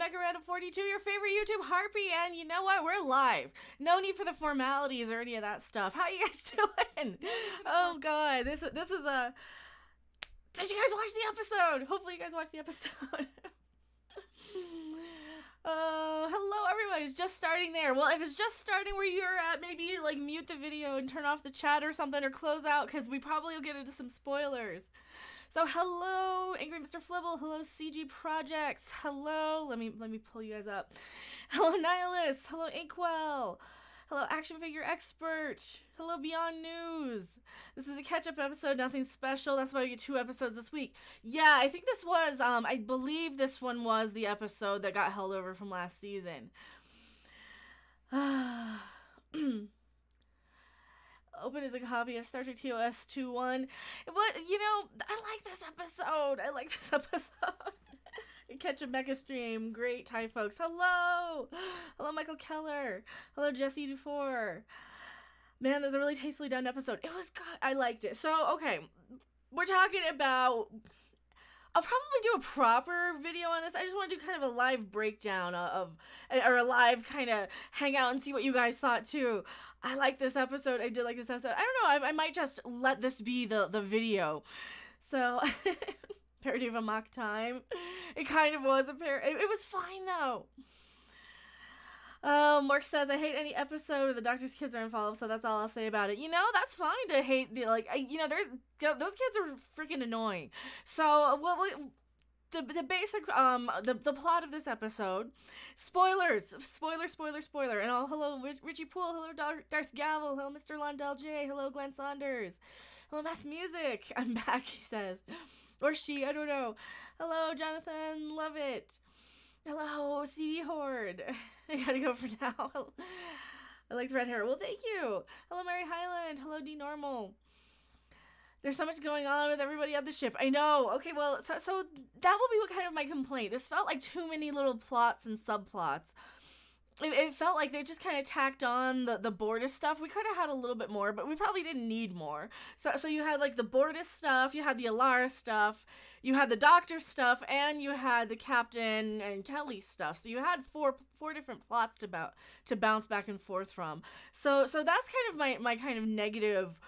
Mecha42, your favorite YouTube harpy, and you know what? We're live. No need for the formalities or any of that stuff. How you guys doing? Oh god, this was a. Did you guys watch the episode? Hopefully you guys watched the episode. Hello everyone. It's just starting there. Well, if it's just starting where you're at, maybe like mute the video and turn off the chat or something, or close out, because we probably will get into some spoilers. So hello, Angry Mr. Flibble. Hello, CG Projects. Hello. Let me pull you guys up. Hello, Nihilist. Hello, Inkwell. Hello, Action Figure Expert. Hello, Beyond News. This is a catch-up episode, nothing special. That's why we get 2 episodes this week. Yeah, I think this was, I believe this one was the episode that got held over from last season. Open is a copy of Star Trek TOS 2-1. But, you know, I like this episode. Catch a Mecha stream. Great. Hi, folks. Hello. Hello, Michael Keller. Hello, Jesse Dufour. Man, that was a really tastefully done episode. It was good. I liked it. So, okay. We're talking about... I'll probably do a proper video on this. I just want to do kind of a live breakdown or a live kind of hangout and see what you guys thought too. I like this episode. I did like this episode. I don't know. I might just let this be the video. So, parody of a mock time. It kind of was a parody. It was fine though. Mark says, I hate any episode of the Doctor's kids are involved, so that's all I'll say about it. You know, that's fine to hate the, like, you know, those kids are freaking annoying. So, the basic, the plot of this episode, spoiler, and hello, Richie Poole, hello, Darth Gavel, hello, Mr. Londell J, hello, Glenn Saunders, hello, Mass Music, I'm back, he says, or she, I don't know, hello, Jonathan Lovett. Hello, CD Horde. I gotta go for now. I like the red hair. Well, thank you. Hello, Mary Highland. Hello, D Normal. There's so much going on with everybody on the ship. I know. Okay, well, so that will be kind of my complaint. This felt like too many little plots and subplots. It felt like they just kind of tacked on the Bortus stuff. We could have had a little bit more, but we probably didn't need more. So you had like the Bortus stuff, you had the Alara stuff, you had the Doctor stuff, and you had the Captain and Kelly stuff. So you had four different plots to bounce back and forth from. So that's kind of my kind of negative.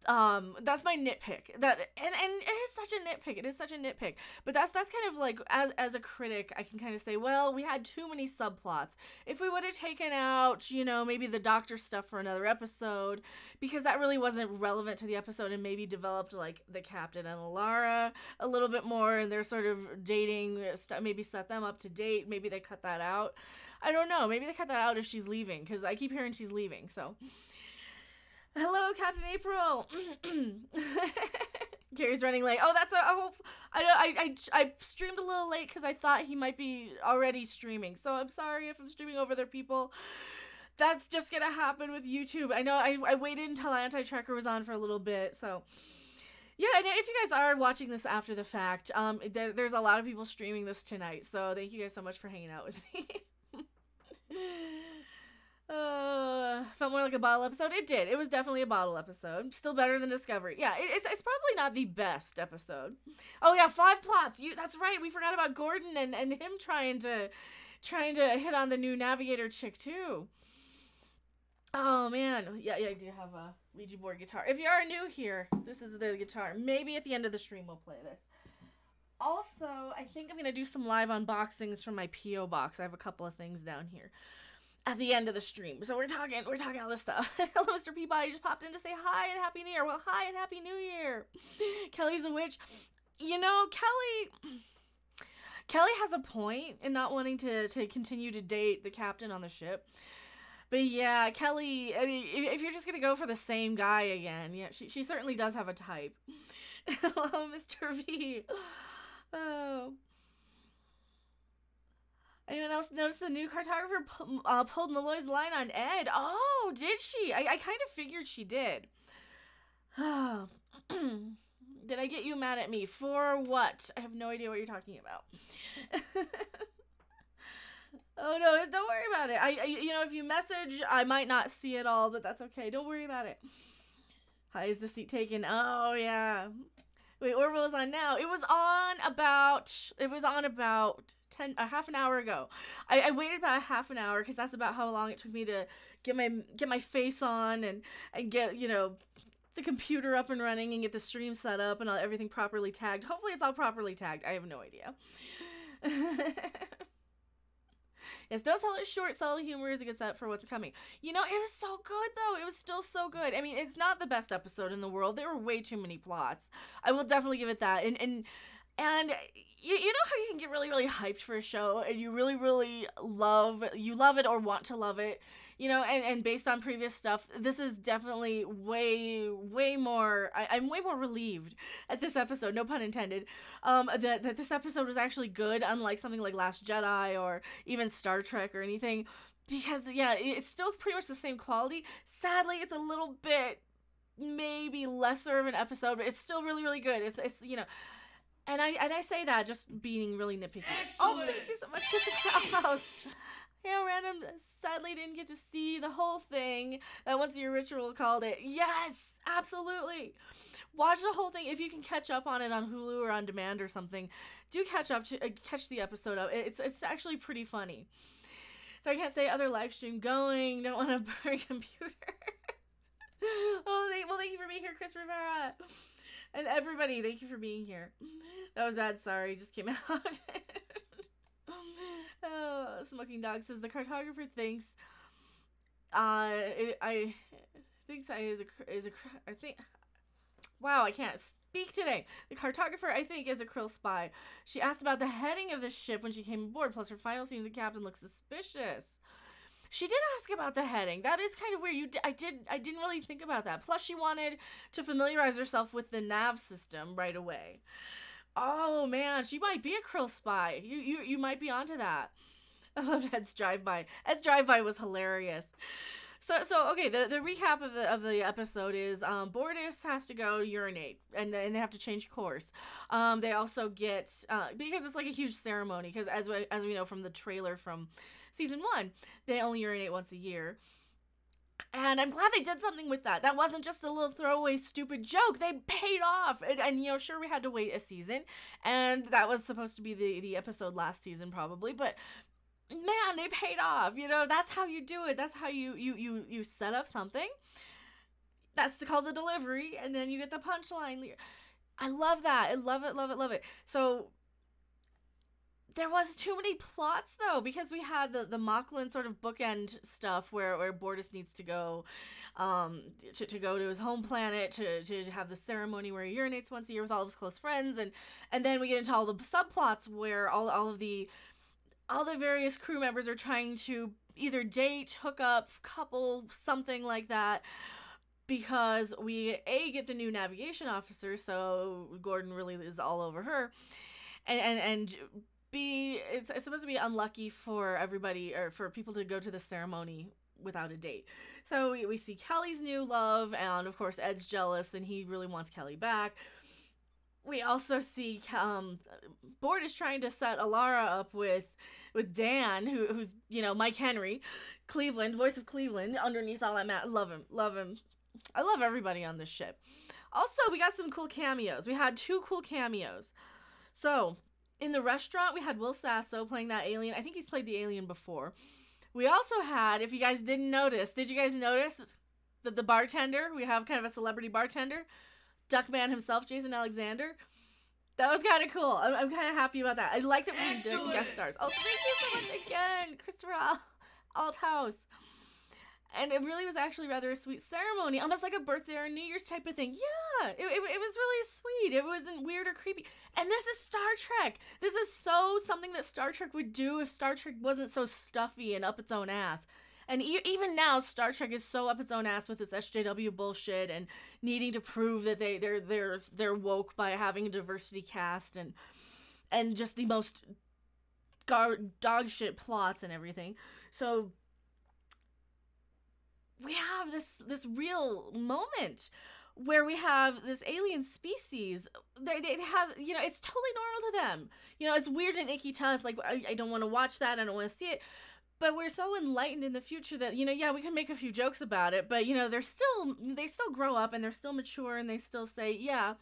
That's my nitpick. And it is such a nitpick. It is such a nitpick. But that's kind of like, as a critic, I can kind of say, well, we had too many subplots. If we would have taken out, you know, maybe the Doctor stuff for another episode, because that really wasn't relevant to the episode, and maybe developed like the Captain and Alara a little bit more, and they're sort of dating, maybe set them up to date. Maybe they cut that out. I don't know. Maybe they cut that out if she's leaving, because I keep hearing she's leaving, so... Hello, Captain April. Gary's running late. Oh, that's I streamed a little late because I thought he might be already streaming. So I'm sorry if I'm streaming over other people. That's just gonna happen with YouTube. I know I waited until Anti-Tracker was on for a little bit. So yeah, and if you guys are watching this after the fact, there's a lot of people streaming this tonight. So thank you guys so much for hanging out with me. Felt more like a bottle episode. It did. It was definitely a bottle episode. Still better than Discovery. Yeah, it's probably not the best episode. Oh yeah, 5 plots. That's right. We forgot about Gordon and him trying to hit on the new Navigator chick too. Oh man. Yeah, I do have a Ouija board guitar. If you are new here, this is the guitar. Maybe at the end of the stream we'll play this. Also, I think I'm gonna do some live unboxings from my P.O. box. I have a couple of things down here at the end of the stream. So we're talking all this stuff. Hello, Mr. Peabody just popped in to say hi and Happy New Year. Well, hi and Happy New Year. Kelly's a witch. You know, Kelly has a point in not wanting to continue to date the captain on the ship. But yeah, Kelly, I mean, if you're just going to go for the same guy again, yeah, she certainly does have a type. Hello, Mr. V. Oh. Anyone else notice the new cartographer pulled Malloy's line on Ed? Oh, did she? I kind of figured she did. Oh. Did I get you mad at me? For what? I have no idea what you're talking about. Oh, no, don't worry about it. You know, if you message, I might not see it all, but that's okay. Don't worry about it. Hi, is the seat taken? Oh, yeah. Wait, Orville is on now. It was on about a half an hour ago. I waited about a half an hour because that's about how long it took me to get my face on and get, you know, the computer up and running and get the stream set up and everything properly tagged. Hopefully it's all properly tagged. I have no idea. Yes, don't sell it short, sell humor as it gets set for what's coming. You know, it was so good, though. It was still so good. I mean, it's not the best episode in the world. There were way too many plots. I will definitely give it that. And you know how you can get really, really hyped for a show and you really, really love it or want to love it, you know, and based on previous stuff, this is definitely way more, I'm way more relieved at this episode, no pun intended, that this episode was actually good, unlike something like Last Jedi or even Star Trek or anything, because, yeah, it's still pretty much the same quality. Sadly, it's a little bit, maybe lesser of an episode, but it's still really, really good. It's you know, and I say that just being really nitpicky. Excellent. Oh, thank you so much, Christopher House. Yeah, random. Sadly, didn't get to see the whole thing. That Once Your Ritual called it. Yes, absolutely. Watch the whole thing if you can catch up on it on Hulu or on demand or something. Do catch the episode up. It's actually pretty funny. So I can't say other live stream going. Don't want to burn computer. Thank you for being here, Chris Rivera. And everybody, thank you for being here. That was bad. Sorry, just came out. Oh, Smoking Dog says the cartographer thinks I think wow, I can't speak today. The cartographer, I think, is a Krill spy. She asked about the heading of the ship when she came aboard, plus her final scene, the captain looks suspicious. She did ask about the heading. That is kind of weird. I didn't really think about that. Plus, she wanted to familiarize herself with the nav system right away. Oh man, she might be a Krill spy. You might be onto that. I loved Ed's drive-by. Ed's drive-by was hilarious. So okay, the recap of the episode is Bortus has to go urinate and they have to change course. They also get because it's like a huge ceremony, because as we know from the trailer from season 1, they only urinate once a year. And I'm glad they did something with that. That wasn't just a little throwaway stupid joke. They paid off. And you know, sure, we had to wait a season. And that was supposed to be the episode last season probably. But man, they paid off. You know, that's how you do it. That's how you set up something. That's called the delivery. And then you get the punchline. I love that. I love it, love it, love it. So there was too many plots, though, because we had the Mocklin sort of bookend stuff where Bortus needs to go to go to his home planet to have the ceremony where he urinates once a year with all of his close friends, and then we get into all the subplots where all the various crew members are trying to either date, hook up, couple, something like that, because we get the new navigation officer, so Gordon really is all over her, and it's supposed to be unlucky for everybody, or for people to go to the ceremony without a date. So we see Kelly's new love, and of course Ed's jealous and he really wants Kelly back. We also see Bort is trying to set Alara up with Dan, who's, you know, Mike Henry, Cleveland, voice of Cleveland, underneath all that mat. Love him. I love everybody on this ship. Also, we got some cool cameos. We had 2 cool cameos. So in the restaurant, we had Will Sasso playing that alien. I think he's played the alien before. We also had, if you guys didn't notice, did you guys notice that the bartender, we have kind of a celebrity bartender, Duckman himself, Jason Alexander? That was kind of cool. I'm kind of happy about that. I liked it when he did guest stars. Oh, thank you so much again, Christopher Althouse. And it really was actually rather a sweet ceremony, almost like a birthday or a New Year's type of thing. Yeah, it was really sweet. It wasn't weird or creepy. And this is Star Trek. This is so something that Star Trek would do if Star Trek wasn't so stuffy and up its own ass. And even now, Star Trek is so up its own ass with its SJW bullshit and needing to prove that they're woke by having a diversity cast and just the most dog shit plots and everything. So we have this real moment where we have this alien species. They have, you know, it's totally normal to them. You know, it's weird and icky to us. Like, I don't want to watch that. I don't want to see it. But we're so enlightened in the future that, you know, yeah, we can make a few jokes about it. But, you know, they still grow up and they're still mature and they still say, yeah,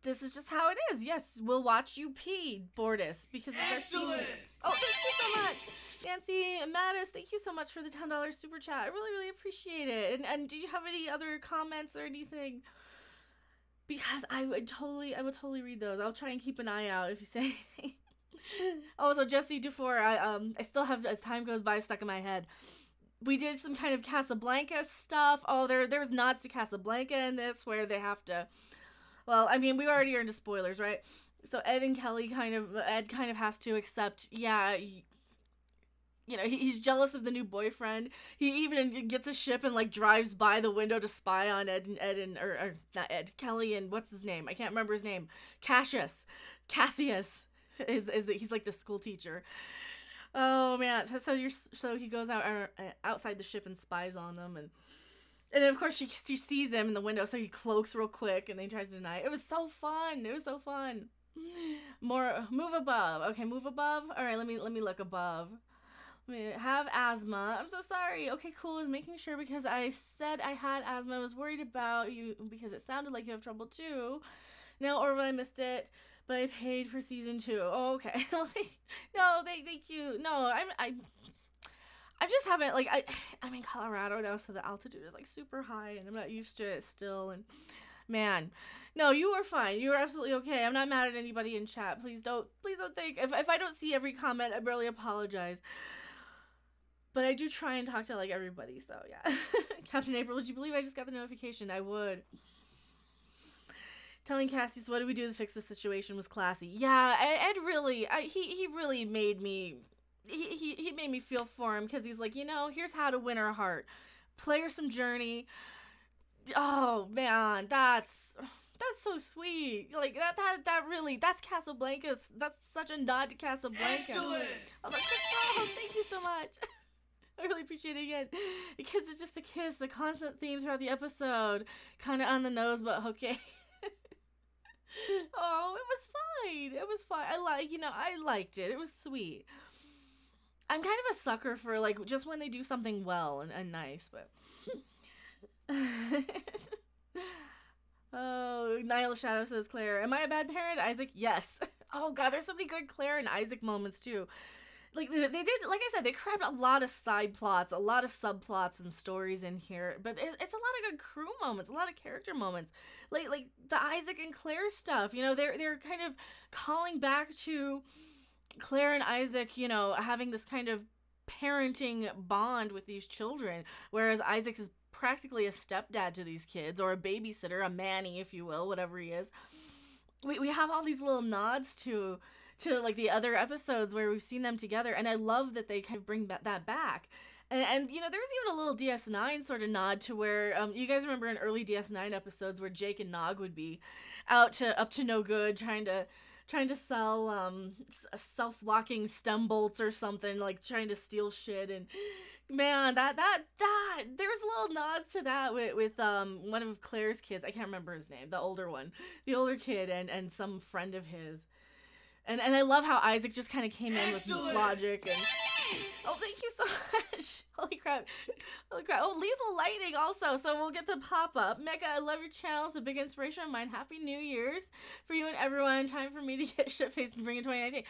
this is just how it is. Yes, we'll watch you pee, Bortis, because it's our season. Oh, thank you so much. Nancy Mattis, thank you so much for the $10 super chat. I really, really appreciate it. And do you have any other comments or anything? Because I will totally read those. I'll try and keep an eye out if you say anything. Also, Jesse Dufour, I still have, as time goes by, stuck in my head. We did some kind of Casablanca stuff. Oh, there's nods to Casablanca in this, where they have to, well, I mean, we already are into spoilers, right? So Ed kind of has to accept, yeah, you know, he's jealous of the new boyfriend. He even gets a ship and, like, drives by the window to spy on or not Ed, Kelly, and what's his name? I can't remember his name. Cassius he's like the school teacher. Oh man, so he goes outside the ship and spies on them, and then of course she sees him in the window, so he cloaks real quick and then he tries to deny it. It was so fun. More move above. Okay, move above. All right, let me look above. Have asthma. I'm so sorry. Okay, cool. I was making sure because I said I had asthma. I was worried about you because it sounded like you have trouble too. No, Orville, I missed it, but I paid for season 2. Oh, okay. No, thank you. No, I just haven't, like, I'm in Colorado now, so the altitude is, like, super high, and I'm not used to it still, and man, no, you were fine. You were absolutely okay. I'm not mad at anybody in chat. Please don't think, if I don't see every comment, I really apologize. But I do try and talk to, like, everybody, so yeah. Captain April, would you believe I just got the notification? I would. Telling Cassius, what do we do to fix the situation, was classy. Yeah, Ed really, he really made me, he made me feel for him, because he's like, you know, here's how to win her heart. Play her some Journey. Oh, man, that's so sweet. Like, that really, that's Casablanca. That's such a nod to Casablanca. Excellent. I was like, oh, thank you so much. I really appreciate it again. The kiss is just a kiss, the constant theme throughout the episode. Kind of on the nose, but okay. Oh, it was fine. It was fine. I liked it. It was sweet. I'm kind of a sucker for, like, just when they do something well and nice, but. Oh, Niall Shadow says, Claire, am I a bad parent? Isaac, yes. Oh, God, there's so many good Claire and Isaac moments, too. Like, they did, like I said, they crammed a lot of side plots, a lot of subplots and stories in here, but it's a lot of good crew moments, a lot of character moments. Like the Isaac and Claire stuff, you know, they're kind of calling back to Claire and Isaac, you know, having this kind of parenting bond with these children, whereas Isaac is practically a stepdad to these kids, or a babysitter, a manny, if you will, whatever he is. We have all these little nods to like the other episodes where we've seen them together, and I love that they kind of bring that back. And you know, there was even a little DS9 sort of nod to where you guys remember in early DS9 episodes where Jake and Nog would be up to no good trying to sell self-locking stem bolts or something, like trying to steal shit. And man, that there was little nods to that with one of Claire's kids. I can't remember his name, the older kid and some friend of his. And I love how Isaac just kind of came in with logic and... Oh, thank you so much. Holy crap. Oh, Lethal Lightning also. So we'll get the pop-up. Mecha, I love your channel. It's a big inspiration of mine. Happy New Year's for you and everyone. Time for me to get shit-faced and bring in 2019.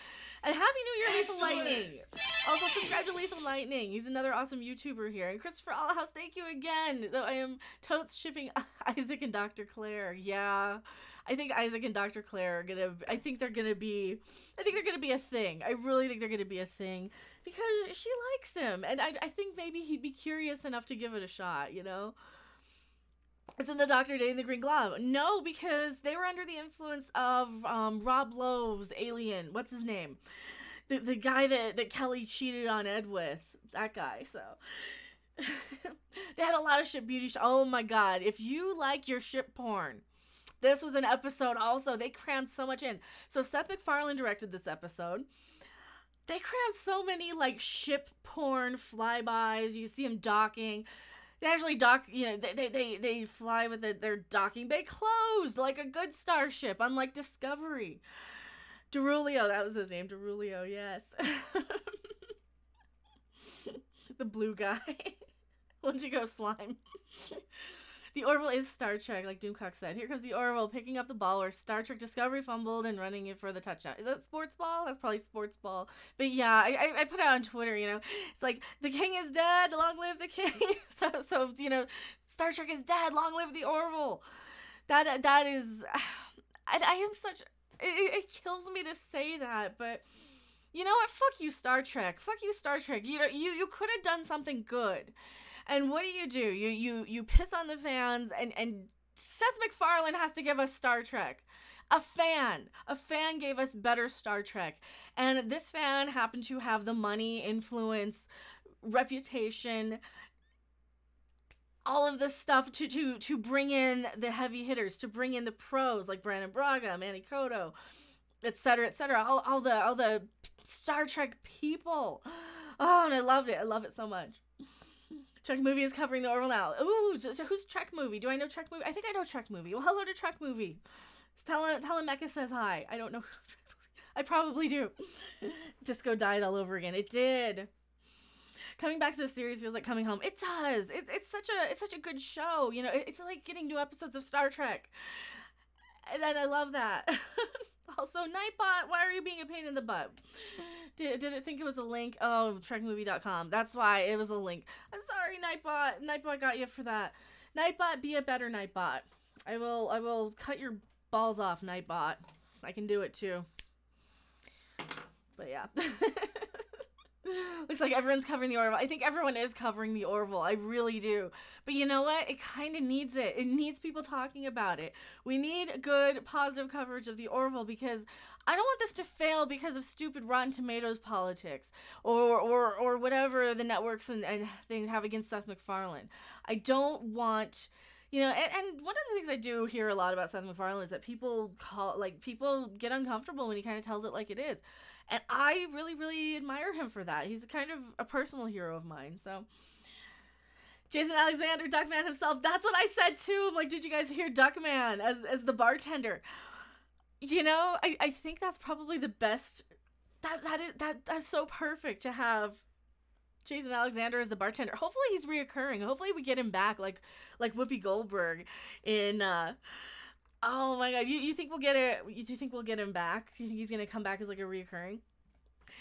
And Happy New Year, Lethal Lightning. Also, subscribe to Lethal Lightning. He's another awesome YouTuber here. And Christopher Allhouse, thank you again. Though I am totes shipping Isaac and Dr. Claire. Yeah. I think Isaac and Dr. Claire are gonna, I think they're gonna be a thing. I really think they're gonna be a thing because she likes him, and I think maybe he'd be curious enough to give it a shot, you know? It's in the Doctor dating the Green Glove. No, because they were under the influence of Rob Lowe's Alien. What's his name? The guy that Kelly cheated on Ed with. That guy, so. They had a lot of ship beauty. Oh my god. If you like your ship porn, this was an episode also. They crammed so much in. So Seth MacFarlane directed this episode. They crammed so many, like, ship porn flybys. You see them docking. They actually dock, you know, they fly with their docking bay closed like a good starship, unlike Discovery. Derulio, that was his name. Derulio, yes. The blue guy. Once you go slime. The Orville is Star Trek, like Doomcock said. Here comes the Orville picking up the ball where Star Trek Discovery fumbled and running it for the touchdown. Is that sports ball? That's probably sports ball. But yeah, I put it on Twitter, you know. It's like, the king is dead, long live the king. so you know, Star Trek is dead, long live the Orville. That is, I am such, it kills me to say that, but you know what? Fuck you, Star Trek. Fuck you, Star Trek. You know, you could have done something good. And what do? You piss on the fans, and Seth MacFarlane has to give us Star Trek. A fan gave us better Star Trek. And this fan happened to have the money, influence, reputation, all of this stuff to bring in the heavy hitters, to bring in the pros like Brandon Braga, Manny Cotto, etc., etc. All the Star Trek people. Oh, and I loved it. I love it so much. Trek Movie is covering the Orville now. Ooh, so who's Trek Movie? Do I know Trek Movie? I think I know Trek Movie. Well, hello to Trek Movie. Tell him Mecha says hi. I don't know. I probably do. Disco died all over again. It did. Coming back to the series feels like coming home. It does. It's such a good show. You know, it's like getting new episodes of Star Trek. And I love that. Also, Nightbot, why are you being a pain in the butt? Did it think it was a link? Oh, trekmovie.com. That's why it was a link. I'm sorry, Nightbot. Nightbot got you for that. Nightbot, be a better Nightbot. I will cut your balls off, Nightbot. I can do it too. But yeah. Looks like everyone's covering the Orville. I think everyone is covering the Orville. I really do. But you know what? It kind of needs it. It needs people talking about it. We need good, positive coverage of the Orville because I don't want this to fail because of stupid Rotten Tomatoes politics or whatever the networks and things have against Seth MacFarlane. I don't want... You know, and one of the things I do hear a lot about Seth MacFarlane is that people get uncomfortable when he kind of tells it like it is. And I really, really admire him for that. He's kind of a personal hero of mine, so. Jason Alexander, Duckman himself, that's what I said too. I'm like, did you guys hear Duckman as the bartender? You know, I think that's probably the best, that's so perfect to have Jason Alexander as the bartender. Hopefully he's reoccurring. Hopefully we get him back like Whoopi Goldberg in oh my god. You think we'll get it? You think we'll get him back? You think he's gonna come back as like a reoccurring?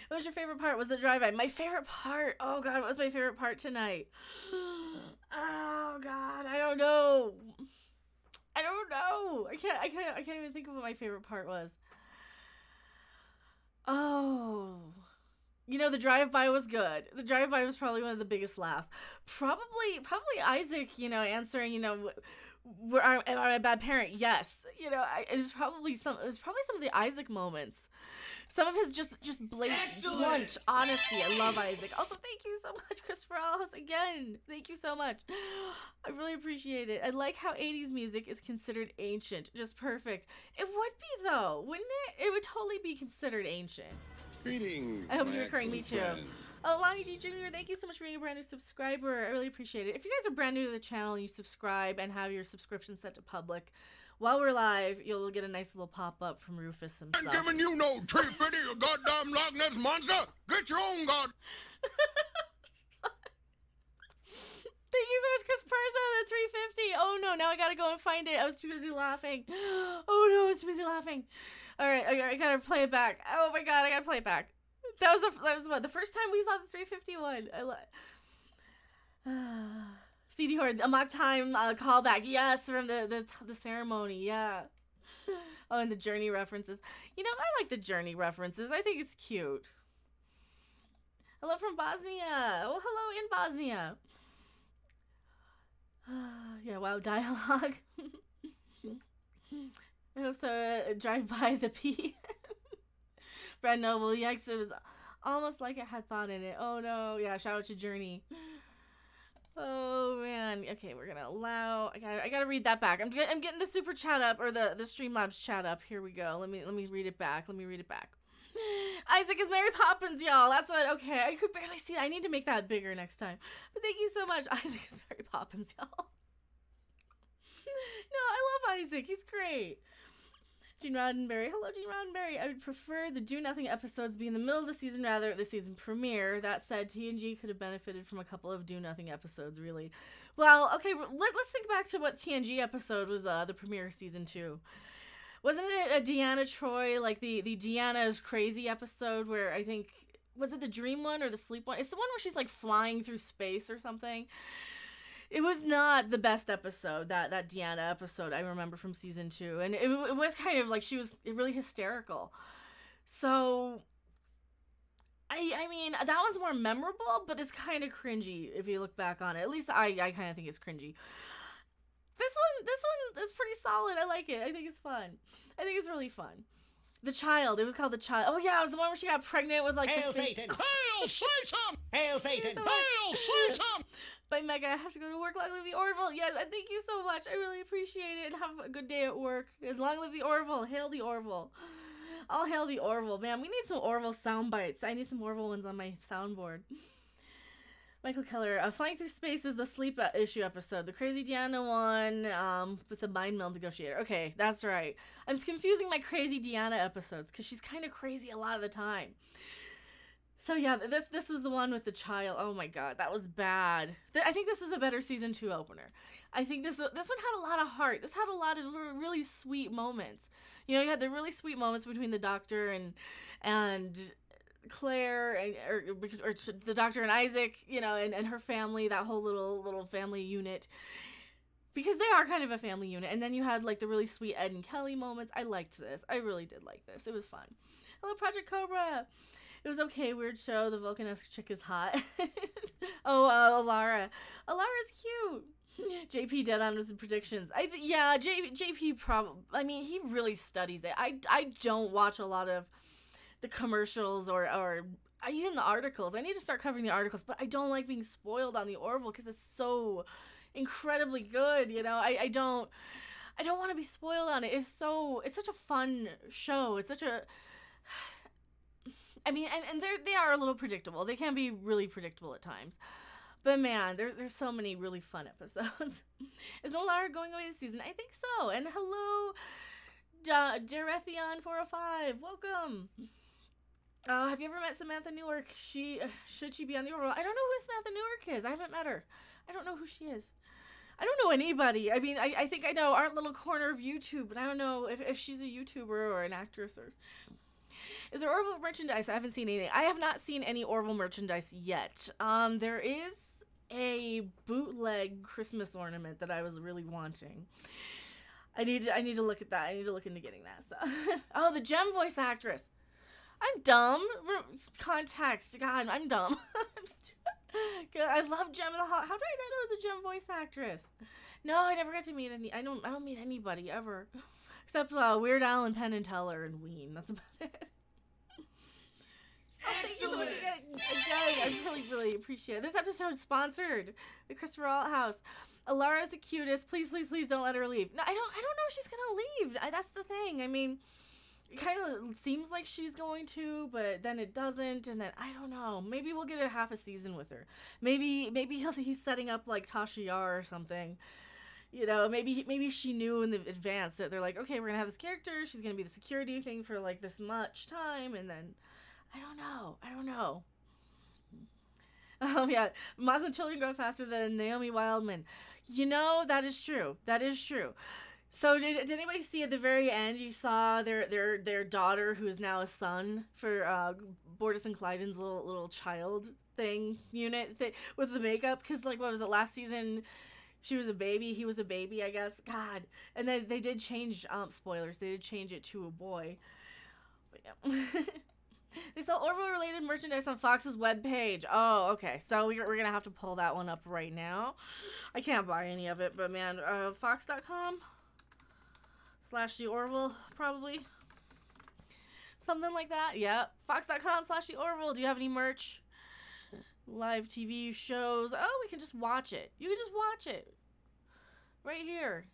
What was your favorite part? Was the drive-by? My favorite part. Oh god, what was my favorite part tonight? Oh god, I don't know. I can't even think of what my favorite part was. Oh. You know, the drive-by was good. The drive-by was probably one of the biggest laughs. Probably Isaac, you know, answering, you know, am I a bad parent? Yes. You know, it was probably some of the Isaac moments. Some of his just blatant, blunt honesty. I love Isaac. Also, thank you so much, Christopher Alhouse, again. Thank you so much. I really appreciate it. I like how 80s music is considered ancient. Just perfect. It would be, though, wouldn't it? It would totally be considered ancient. Greetings. I hope it's recurring. Me too. Oh, Longy G Jr., thank you so much for being a brand new subscriber. I really appreciate it. If you guys are brand new to the channel and you subscribe and have your subscription set to public, while we're live, you'll get a nice little pop-up from Rufus himself. I'm giving you no tree fiddy, you goddamn Loch Ness monster. Get your own god. Thank you so much, Chris Perza, the 350. Oh no, now I gotta go and find it. I was too busy laughing. Oh no, I was too busy laughing. Alright, I gotta play it back. Oh my god, I gotta play it back. That was what, the first time we saw the 351. CD Horde, a mock time callback. Yes, from the ceremony, yeah. Oh, and the Journey references. You know, I like the Journey references. I think it's cute. Hello from Bosnia. Well, hello in Bosnia. Yeah, wow, dialogue. I hope so. Drive by the P. Brad Noble, yikes, it was almost like it had thought in it. Oh no, yeah, shout out to Journey. Oh man, okay, we're gonna allow. I gotta read that back. I'm getting the super chat up, or the Streamlabs chat up. Here we go. Let me read it back. Isaac is Mary Poppins, y'all. That's what. Okay, I could barely see it. I need to make that bigger next time. But thank you so much. Isaac is Mary Poppins, y'all. No, I love Isaac. He's great. Gene Roddenberry. Hello, Gene Roddenberry. I would prefer the Do Nothing episodes be in the middle of the season rather than the season premiere. That said, TNG could have benefited from a couple of Do Nothing episodes, really. Well, okay, let's think back to what TNG episode was the premiere of season 2. Wasn't it a Deanna Troi, like the Deanna is Crazy episode where I think, was it the dream one or the sleep one? It's the one where she's like flying through space or something. It was not the best episode, that Deanna episode I remember from season 2. And it was kind of like she was really hysterical. So, I mean, that one's more memorable, but it's kind of cringy if you look back on it. At least I kind of think it's cringy. This one is pretty solid. I like it. I think it's fun. I think it's really fun. The Child. It was called The Child. Oh, yeah, it was the one where she got pregnant with, like, Hail the space... Satan! Hail Satan! Hail Satan! Hail Satan! By Mecha, I have to go to work. Long live the Orville. Yes, and thank you so much. I really appreciate it. Have a good day at work. Long live the Orville. Hail the Orville. I'll hail the Orville. Man, we need some Orville sound bites. I need some Orville ones on my soundboard. Michael Keller. Flying Through Space is the sleep issue episode. The Crazy Deanna one with the mind meld negotiator. Okay, that's right. I'm just confusing my Crazy Deanna episodes because she's kind of crazy a lot of the time. So yeah, this was the one with the child. Oh my god, that was bad. I think this is a better season 2 opener. I think this one had a lot of heart. This had a lot of really sweet moments. You know, you had the really sweet moments between the Doctor and Claire or the Doctor and Isaac, you know, and her family, that whole little family unit. Because they are kind of a family unit. And then you had like the really sweet Ed and Kelly moments. I liked this. I really did like this. It was fun. Hello, Project Cobra. It was okay, weird show. The Vulcan-esque chick is hot. Oh, Alara. Alara's cute. JP dead on his predictions. JP probably. I mean, he really studies it. I don't watch a lot of the commercials or even the articles. I need to start covering the articles, but I don't like being spoiled on the Orville because it's so incredibly good. You know, I don't want to be spoiled on it. It's such a fun show. It's such a. I mean, and they are a little predictable. They can be really predictable at times. But man, there's so many really fun episodes. Is Alara going away this season? I think so. And hello, Derethion405. Welcome. Have you ever met Samantha Newark? Should she be on the Orville? I don't know who Samantha Newark is. I haven't met her. I don't know who she is. I don't know anybody. I mean, I think I know our little corner of YouTube, but I don't know if she's a YouTuber or an actress or... Is there Orville merchandise? I haven't seen any. I have not seen any Orville merchandise yet. There is a bootleg Christmas ornament that I was really wanting. I need to look at that. I need to look into getting that. So. Oh, the Gem voice actress. I'm dumb. Context. God, I'm dumb. I love Gem. How do I not know the Gem voice actress? No, I never got to meet any. I don't meet anybody ever. Except Weird Al and Penn and Teller and Ween. That's about it. Oh, thank you so much again. I really, really appreciate it. This episode is sponsored by Christopher Althouse. Alara is the cutest. Please, please, please don't let her leave. No, I don't know if she's gonna leave. That's the thing. I mean, it kind of seems like she's going to, but then it doesn't. And then I don't know. Maybe we'll get a half a season with her. Maybe he's setting up like Tasha Yar or something. You know, maybe she knew in the advance that they're like, okay, we're gonna have this character. She's gonna be the security thing for like this much time, and then I don't know. Oh yeah, Mothman children grow faster than Naomi Wildman. You know, that is true. So did anybody see at the very end? You saw their daughter, who is now a son for Bordis and Clyden's little child unit with the makeup. Because like, what was it, last season? She was a baby. He was a baby, I guess. God. And then they did change, spoilers, they did change it to a boy. But yeah. They sell Orville-related merchandise on Fox's webpage. Oh, okay. So we're going to have to pull that one up right now. I can't buy any of it, but man, Fox.com/the Orville, probably. Something like that. Yeah. Fox.com/the Orville. Do you have any merch? Live TV shows. Oh, we can just watch it. You can just watch it. Right here.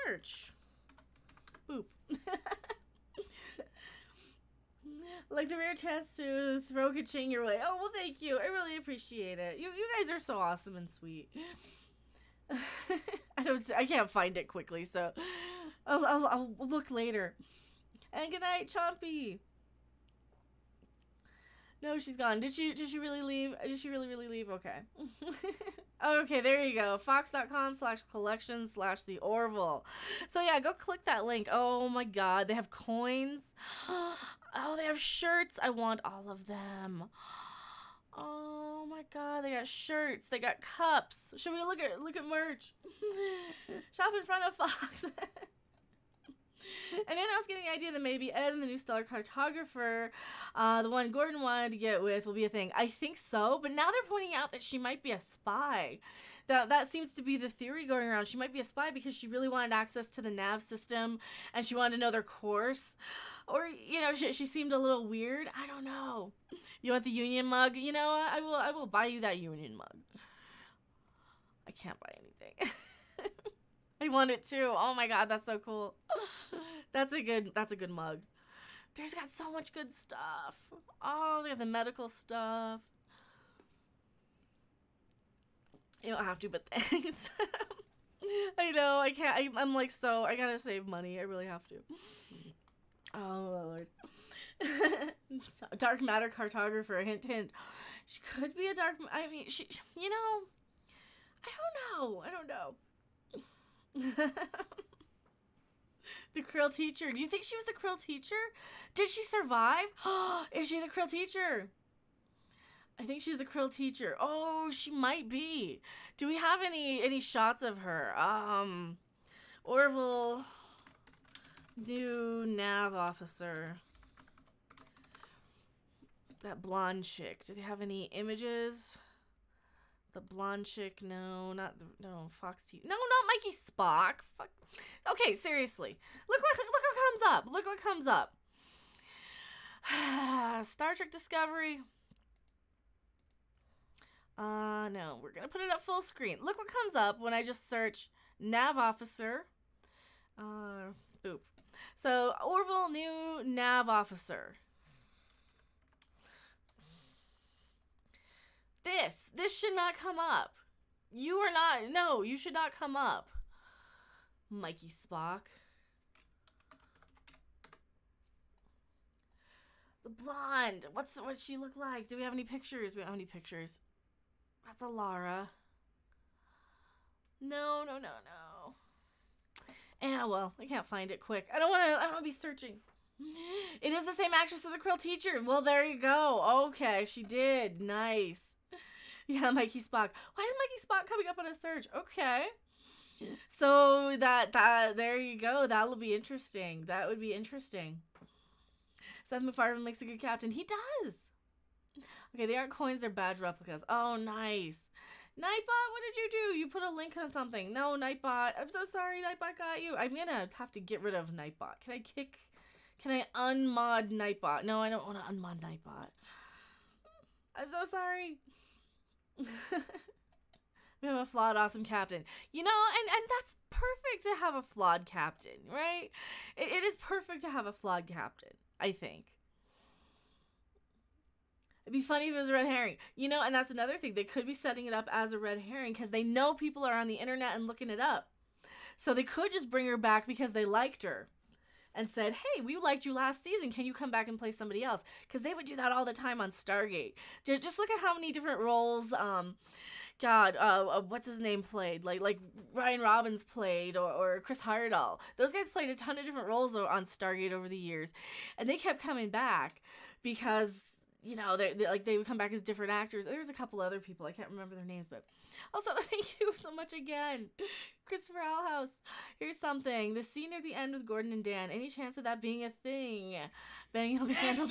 Merch. Boop. Like the rare chance to throw ka-ching your way. Oh, well, thank you. I really appreciate it. You guys are so awesome and sweet. I I can't find it quickly, so I'll look later. And good night, Chompy. No, she's gone. Did she really leave? Did she really leave? Okay. Okay, there you go. Fox.com/collection/the Orville. So yeah, go click that link. Oh my god, they have coins. Oh, they have shirts. I want all of them. Oh my god, they got shirts. They got cups. Should we look at merch? Shop in front of Fox. And then I was getting the idea that maybe Ed and the new stellar cartographer, the one Gordon wanted to get with, will be a thing. I think so, but now they're pointing out that she might be a spy. That seems to be the theory going around. She might be a spy because she really wanted access to the nav system, and she wanted to know their course. Or, you know, she seemed a little weird. I don't know. You want the Union mug? You know, I will buy you that Union mug. I can't buy anything. I want it too. Oh my god, that's so cool. That's a good mug. There's got so much good stuff. Oh, they have the medical stuff. You don't have to, but thanks. I know, I can't. I'm like, so I gotta save money. I really have to. Oh lord. Dark matter cartographer. Hint, hint. She could be a dark. I mean, she. You know. I don't know. The Krill teacher. Do you think she was the Krill teacher? Did she survive? Is she the Krill teacher? I think she's the Krill teacher. Oh, she might be. Do we have any shots of her? Orville, new nav officer. That blonde chick. Do they have any images? The blonde chick, no, Fox TV. No, not Mikey Spock. Fuck. Okay, seriously. Look what comes up. Look what comes up. Star Trek Discovery. No, we're gonna put it up full screen. Look what comes up when I just search nav officer. Boop. So Orville, new nav officer. This should not come up. You are not, no, you should not come up. Mikey Spock. The blonde. What's she look like? Do we have any pictures? We don't have any pictures. That's Alara. No. And well, I can't find it quick. I don't want to be searching. It is the same actress as the Krill teacher. Well, there you go. Okay, she did. Nice. Yeah, Mikey Spock. Why is Mikey Spock coming up on a search? Okay. So that there you go. That'll be interesting. That would be interesting. Seth MacFarlane makes a good captain. He does. Okay, they aren't coins, they're badge replicas. Oh, nice. Nightbot, what did you do? You put a link on something. No, Nightbot. I'm so sorry, Nightbot got you. I'm gonna have to get rid of Nightbot. Can I unmod Nightbot? No, I don't want to unmod Nightbot. I'm so sorry. We have a flawed, awesome captain. You know, and that's perfect to have a flawed captain, right? It is perfect to have a flawed captain, I think. It'd be funny if it was a red herring. You know, and that's another thing. They could be setting it up as a red herring because they know people are on the internet and looking it up. So they could just bring her back because they liked her and said, hey, we liked you last season. Can you come back and play somebody else? Because they would do that all the time on Stargate. Just look at how many different roles, what's his name played? Like Ryan Robbins played or Chris Hardall. Those guys played a ton of different roles on Stargate over the years. And they kept coming back because, you know, they would come back as different actors. There's a couple other people. I can't remember their names, but also thank you so much again. Christopher Alhouse. Here's something. The scene near the end with Gordon and Dan. Any chance of that being a thing? Benny will be handled.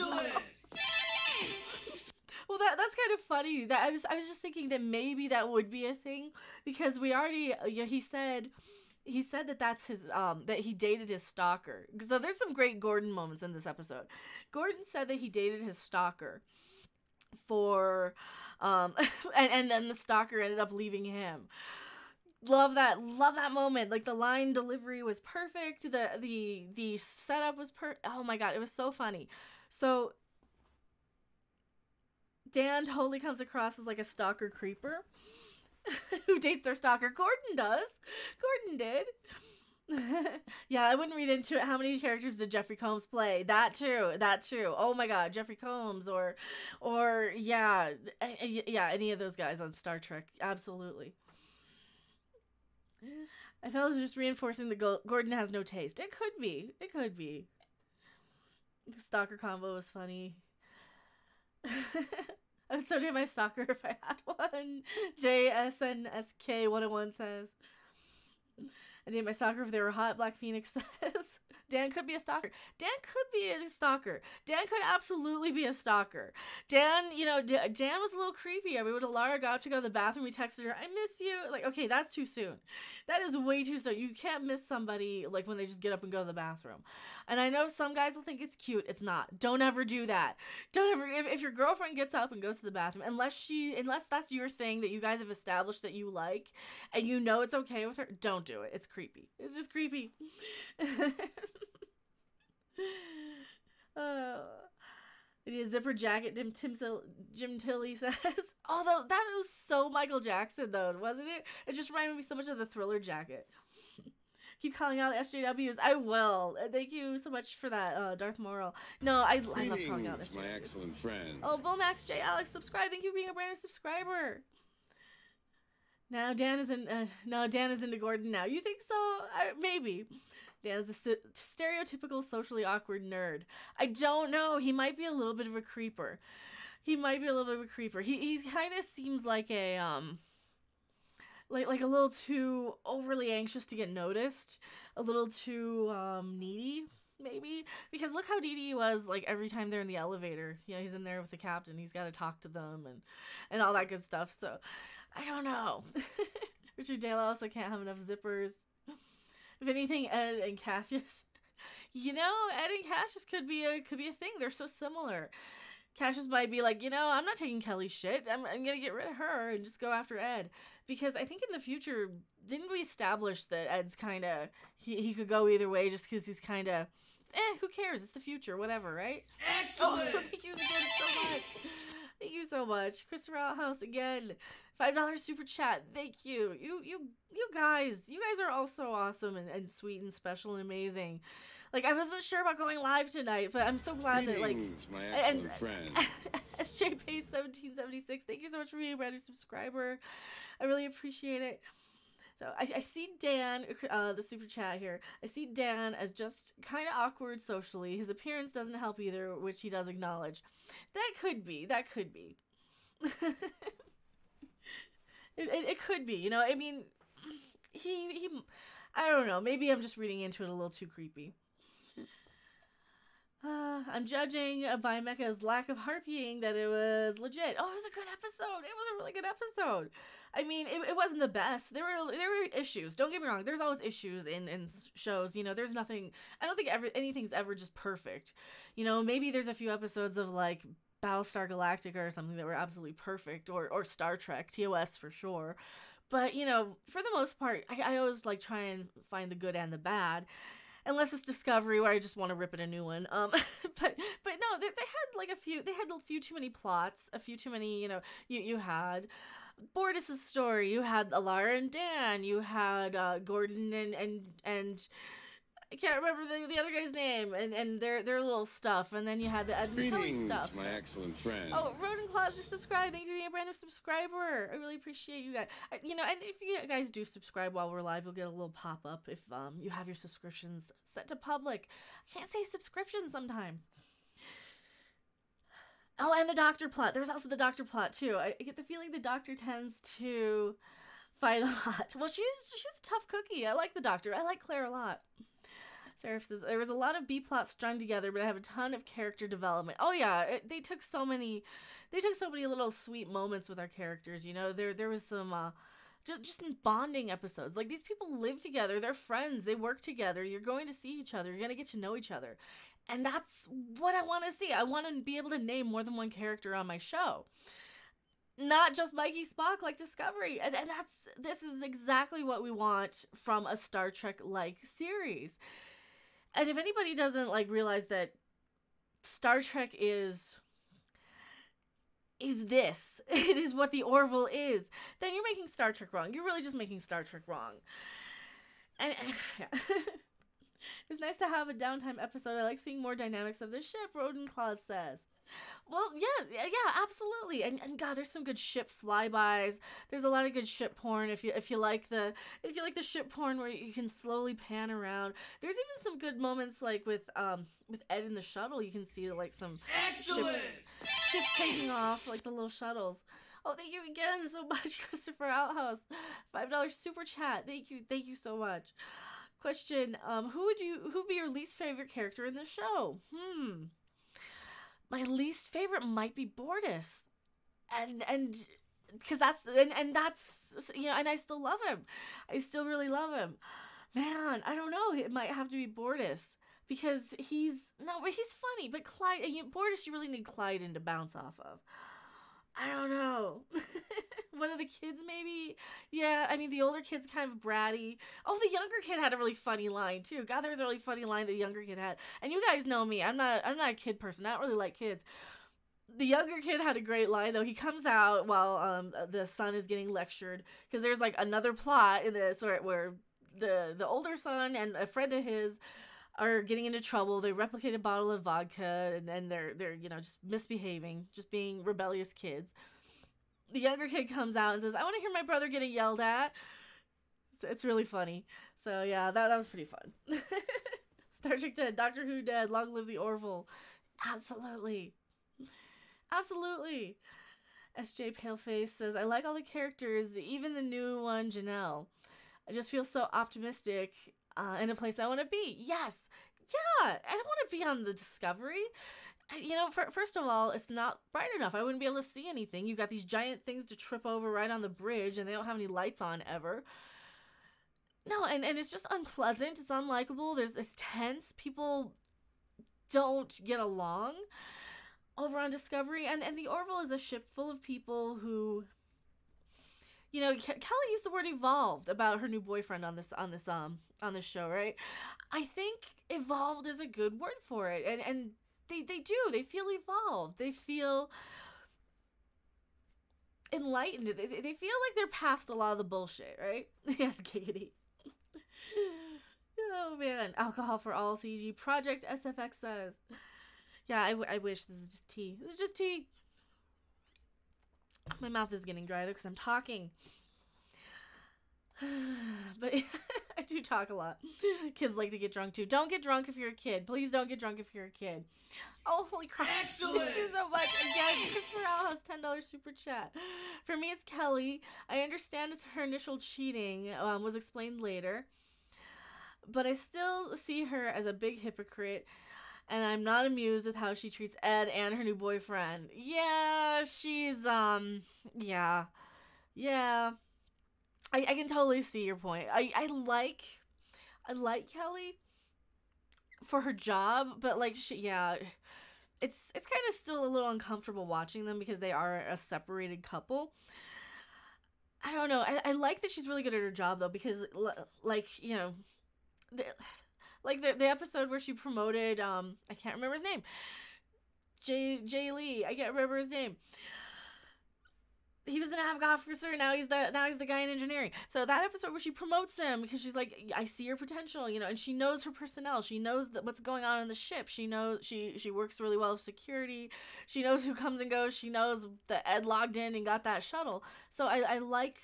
Well, that's kind of funny. That I was just thinking that maybe that would be a thing because we already, you know, he said that that's his that he dated his stalker. So there's some great Gordon moments in this episode. Gordon said that he dated his stalker for and then the stalker ended up leaving him. Love that moment. Like the line delivery was perfect. The setup was oh my god, it was so funny. So Dan totally comes across as like a stalker creeper. Who dates their stalker? Gordon does. Gordon did. Yeah, I wouldn't read into it. How many characters did Jeffrey Combs play? That too. Oh my God, Jeffrey Combs or yeah, any of those guys on Star Trek. Absolutely. I felt it was just reinforcing the Gordon has no taste. It could be. The stalker combo was funny. I would so date my stalker if I had one. JSNSK101 says. I date my stalker if they were hot, Black Phoenix says. Dan could be a stalker. Dan could absolutely be a stalker. Dan, Dan was a little creepy. I mean, when Lara got to go to the bathroom, we texted her, I miss you. Like, okay, that's too soon. That is way too soon. You can't miss somebody, like, when they just get up and go to the bathroom. And I know some guys will think it's cute. It's not. Don't ever do that. Don't ever, if your girlfriend gets up and goes to the bathroom, unless that's your thing that you guys have established that you like, and you know it's okay with her, don't do it. It's creepy. It's just creepy. It is zipper jacket, Jim Tilly says. Although that was so Michael Jackson though, wasn't it? It just reminded me so much of the Thriller jacket. Keep calling out the SJWs. I will. Thank you so much for that, Darth Morrill. No, I love calling out SJWs. My excellent friend. Oh, Bullmax J. Alex, subscribe. Thank you for being a brand new subscriber. Now Dan is into Gordon now. You think so? Maybe. Dan's a stereotypical socially awkward nerd. I don't know. He might be a little bit of a creeper. He kind of seems like a like a little too overly anxious to get noticed, a little too needy maybe, because look how needy he was, like every time they're in the elevator, he's in there with the captain, he's got to talk to them and all that good stuff. So I don't know. Richard Dale also can't have enough zippers. If anything, Ed and Cassius, Ed and Cassius could be a thing. They're so similar. Cassius might be like, I'm not taking Kelly's shit. I'm gonna get rid of her and just go after Ed. Because I think in the future, didn't we establish that Ed's kind of, he could go either way just because he's kind of, who cares? It's the future, whatever, right? Excellent! Oh, so thank you again so much. Thank you so much. Christopher Outhouse again. $5 super chat. Thank you. You guys are all so awesome and sweet and special and amazing. Like, I wasn't sure about going live tonight, but I'm so glad that, like, my excellent friend. SJ Pace 1776, thank you so much for being a brand new subscriber. I really appreciate it. So I see Dan, the super chat here. I see Dan as just kind of awkward socially. His appearance doesn't help either, which he does acknowledge. That could be. It could be, I mean, he I don't know, maybe I'm just reading into it a little too creepy. I'm judging by Mecha's lack of harpying that it was legit. Oh, it was a good episode. It was a really good episode. I mean, it wasn't the best. There were issues. Don't get me wrong. There's always issues in shows. There's nothing. I don't think anything's ever just perfect. Maybe there's a few episodes of like Battlestar Galactica or something that were absolutely perfect, or Star Trek, TOS for sure. But for the most part, I always like try and find the good and the bad. Unless it's Discovery, where I just want to rip it a new one. But no, they had like a few. They had a few too many plots, a few too many. You had Bortus's story. You had Alara and Dan. You had Gordon and I can't remember the other guy's name and their little stuff. And then you had the Ed and Kelly stuff. My excellent friend. Oh, Rodent Claus just subscribed. Thank you for being a brand new subscriber. I really appreciate you guys. And if you guys do subscribe while we're live, you'll get a little pop-up if you have your subscriptions set to public. I can't say subscription sometimes. Oh, and the Doctor plot. There's also the Doctor plot, too. I get the feeling the Doctor tends to fight a lot. Well, she's a tough cookie. I like the Doctor. I like Claire a lot. Seraph says, there was a lot of B-plots strung together, but I have a ton of character development. Oh, yeah, they took so many little sweet moments with our characters, There was some, just bonding episodes. Like, these people live together, they're friends, they work together, you're going to see each other, you're going to get to know each other. And that's what I want to see. I want to be able to name more than one character on my show. Not just Mikey Spock like Discovery. And this is exactly what we want from a Star Trek-like series. And if anybody doesn't, like, realize that Star Trek is is this. It is what the Orville is. Then you're making Star Trek wrong. You're really just making Star Trek wrong. And yeah. It's nice to have a downtime episode. I like seeing more dynamics of the ship, Rodenclaw says. Well, yeah, absolutely. And God, there's some good ship flybys. There's a lot of good ship porn if you like the ship porn where you can slowly pan around. There's even some good moments like with Ed in the shuttle. You can see like some ships taking off, like the little shuttles. Oh, thank you again so much, Christopher Outhouse. $5 super chat. Thank you so much. Question: who'd be your least favorite character in the show? My least favorite might be Bortus, and because that's and I still love him. I still really love him. Man, I don't know. It might have to be Bortus because he's funny, but Clyde and Bortus, you really need Clyde to bounce off of. I don't know. One of the kids, maybe? Yeah, I mean, the older kid's kind of bratty. Oh, the younger kid had a really funny line, too. God, there was a really funny line the younger kid had. And you guys know me. I'm not a kid person. I don't really like kids. The younger kid had a great line, though. He comes out while the son is getting lectured. Because there's, like, another plot in this where the older son and a friend of his are getting into trouble. They replicate a bottle of vodka, and they're just misbehaving, just being rebellious kids. The younger kid comes out and says, "I want to hear my brother getting yelled at." It's really funny. So yeah, that was pretty fun. Star Trek dead, Doctor Who dead, long live the Orville. Absolutely. SJ Paleface says, "I like all the characters, even the new one, Janelle. I just feel so optimistic in a place I want to be." Yes. Yeah. I don't want to be on the Discovery. First of all, it's not bright enough. I wouldn't be able to see anything. You've got these giant things to trip over right on the bridge, and they don't have any lights on ever. No, and it's just unpleasant. It's unlikable. It's tense. People don't get along over on Discovery, and the Orville is a ship full of people who, Kelly used the word evolved about her new boyfriend on this show, right? I think evolved is a good word for it, and they feel evolved. They feel enlightened. They feel like they're past a lot of the bullshit, right? Yes, giggity. Oh man, alcohol for all CG. Project SFX says. Yeah, I wish this is just tea. This is just tea. My mouth is getting dry though because I'm talking. But I do talk a lot. Kids like to get drunk too. Don't get drunk if you're a kid. Please don't get drunk if you're a kid. Oh, holy crap. Excellent. Thank you so much. Again, Christopher Alhouse, $10 super chat. For me, it's Kelly. I understand it's her initial cheating was explained later. But I still see her as a big hypocrite. And I'm not amused with how she treats Ed and her new boyfriend. Yeah, she's, yeah. I can totally see your point. I like Kelly for her job, but like it's kind of still a little uncomfortable watching them because they are a separated couple. I don't know. I like that she's really good at her job though, because the episode where she promoted I can't remember his name. Jay Lee. I can't remember his name. He was the nav officer. Now he's the guy in engineering. So that episode where she promotes him because she's like, I see her potential, and she knows her personnel. She knows what's going on in the ship. She knows she works really well with security. She knows who comes and goes. She knows that Ed logged in and got that shuttle. So I like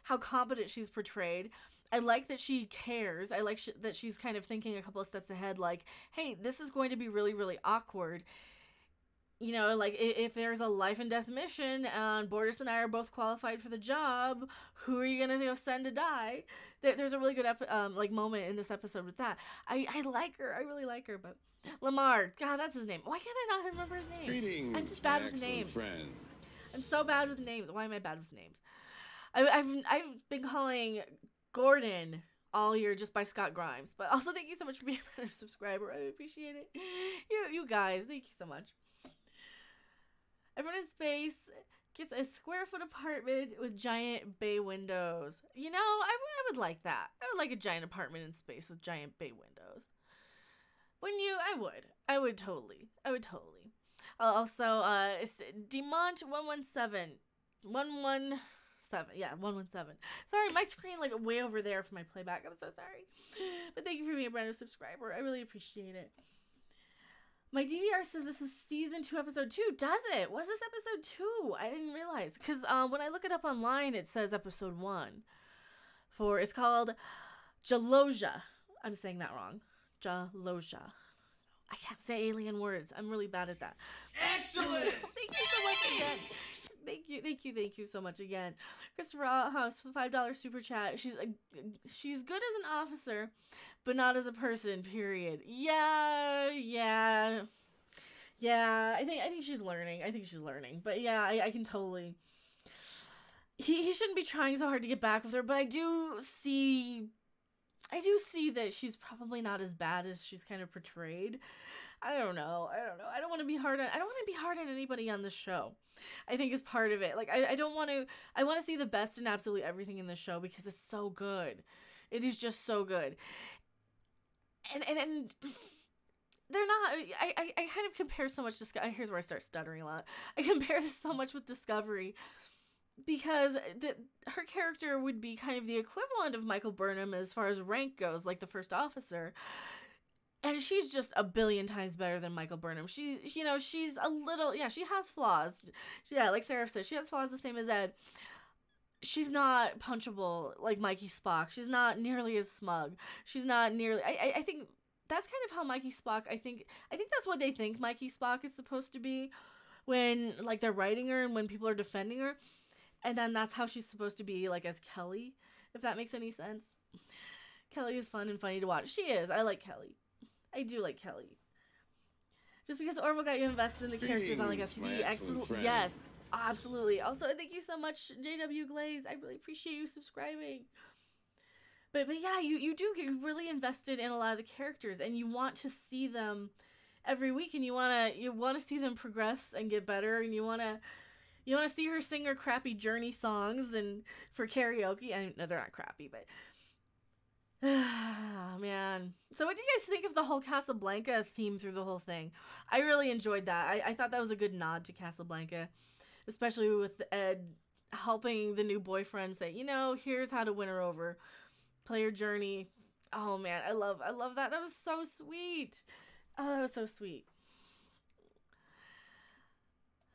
how competent she's portrayed. I like that she cares. I like that she's kind of thinking a couple of steps ahead. Like, hey, this is going to be really, really awkward. Like, if there's a life and death mission and Bortus and I are both qualified for the job, who are you going to send to die? There's a really good moment in this episode with that. I like her. I really like her. But Lamar, God, that's his name. Why can't I not remember his name? Greetings, I'm just bad with excellent names. friend. I'm so bad with names. Why am I bad with names? I've been calling Gordon all year just by Scott Grimes. But also, thank you so much for being a subscriber. I appreciate it. You guys, thank you so much. Everyone in space gets a square-foot apartment with giant bay windows. I would like that. I would like a giant apartment in space with giant bay windows. Wouldn't you? I would totally. Also, it's Demont117. 117. Yeah, 117. Sorry, my screen like way over there for my playback. I'm so sorry. But thank you for being a brand new subscriber. I really appreciate it. My DVR says this is season 2, episode 2. Does it? Was this episode 2? I didn't realize. Because when I look it up online, it says episode 1. It's called Jalosia. I'm saying that wrong. Jalosia. I can't say alien words. I'm really bad at that. Excellent! Thank you so much again. Thank you so much again. Christopher House, $5 super chat. She's good as an officer, but not as a person, period. Yeah. I think she's learning. But yeah, I can totally. He shouldn't be trying so hard to get back with her, but I do see that she's probably not as bad as she's kind of portrayed. I don't know. I don't want to be hard on anybody on the show. I think is part of it. Like I want to see the best in absolutely everything in the show because it's so good. It is just so good. And they're not, I kind of compare so much here's where I start stuttering a lot. I compare this so much with Discovery because her character would be kind of the equivalent of Michael Burnham as far as rank goes, like the first officer. And she's just a billion times better than Michael Burnham. She's a little, she has flaws. Like Sarah said, she has flaws the same as Ed. She's not punchable like Mikey Spock. She's not nearly as smug. She's not nearly, I think that's kind of how Mikey Spock, I think that's what they think Mikey Spock is supposed to be when, like, they're writing her and when people are defending her. And then that's how she's supposed to be, like, as Kelly, if that makes any sense. Kelly is fun and funny to watch. She is. I like Kelly. I do like Kelly. Just because Orville got you invested in the characters on like SCD. Excellent. Yes, absolutely. Also, thank you so much, JW Glaze. I really appreciate you subscribing. But yeah, you do get really invested in a lot of the characters, and you want to see them every week, and you want to see them progress and get better, and you want to see her sing her crappy Journey songs and for karaoke. I know they're not crappy, but. Man. So what do you guys think of the whole Casablanca theme through the whole thing? I really enjoyed that. I thought that was a good nod to Casablanca, especially with Ed helping the new boyfriend say, here's how to win her over. Play your Journey. Oh man, I love that. That was so sweet. Oh, that was so sweet.